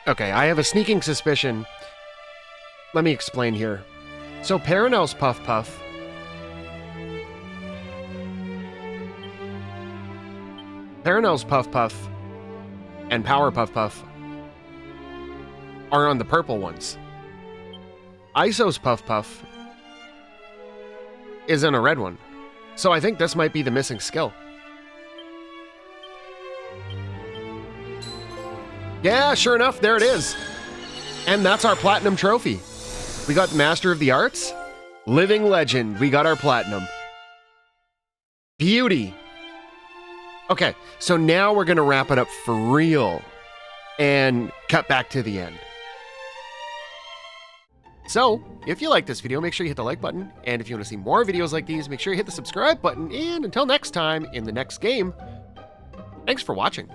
S1: Okay, I have a sneaking suspicion. Let me explain here. So Paranel's Puff Puff. Paranel's Puff Puff and Power Puff Puff are on the purple ones. Iso's Puff Puff is in a red one. So I think this might be the missing skill. Yeah, sure enough, there it is. And that's our platinum trophy. We got the Master of the Arts. Living legend. We got our platinum. Beauty. Okay, so now we're going to wrap it up for real and cut back to the end. So, if you like this video, make sure you hit the like button. And if you want to see more videos like these, make sure you hit the subscribe button. And until next time, in the next game, thanks for watching.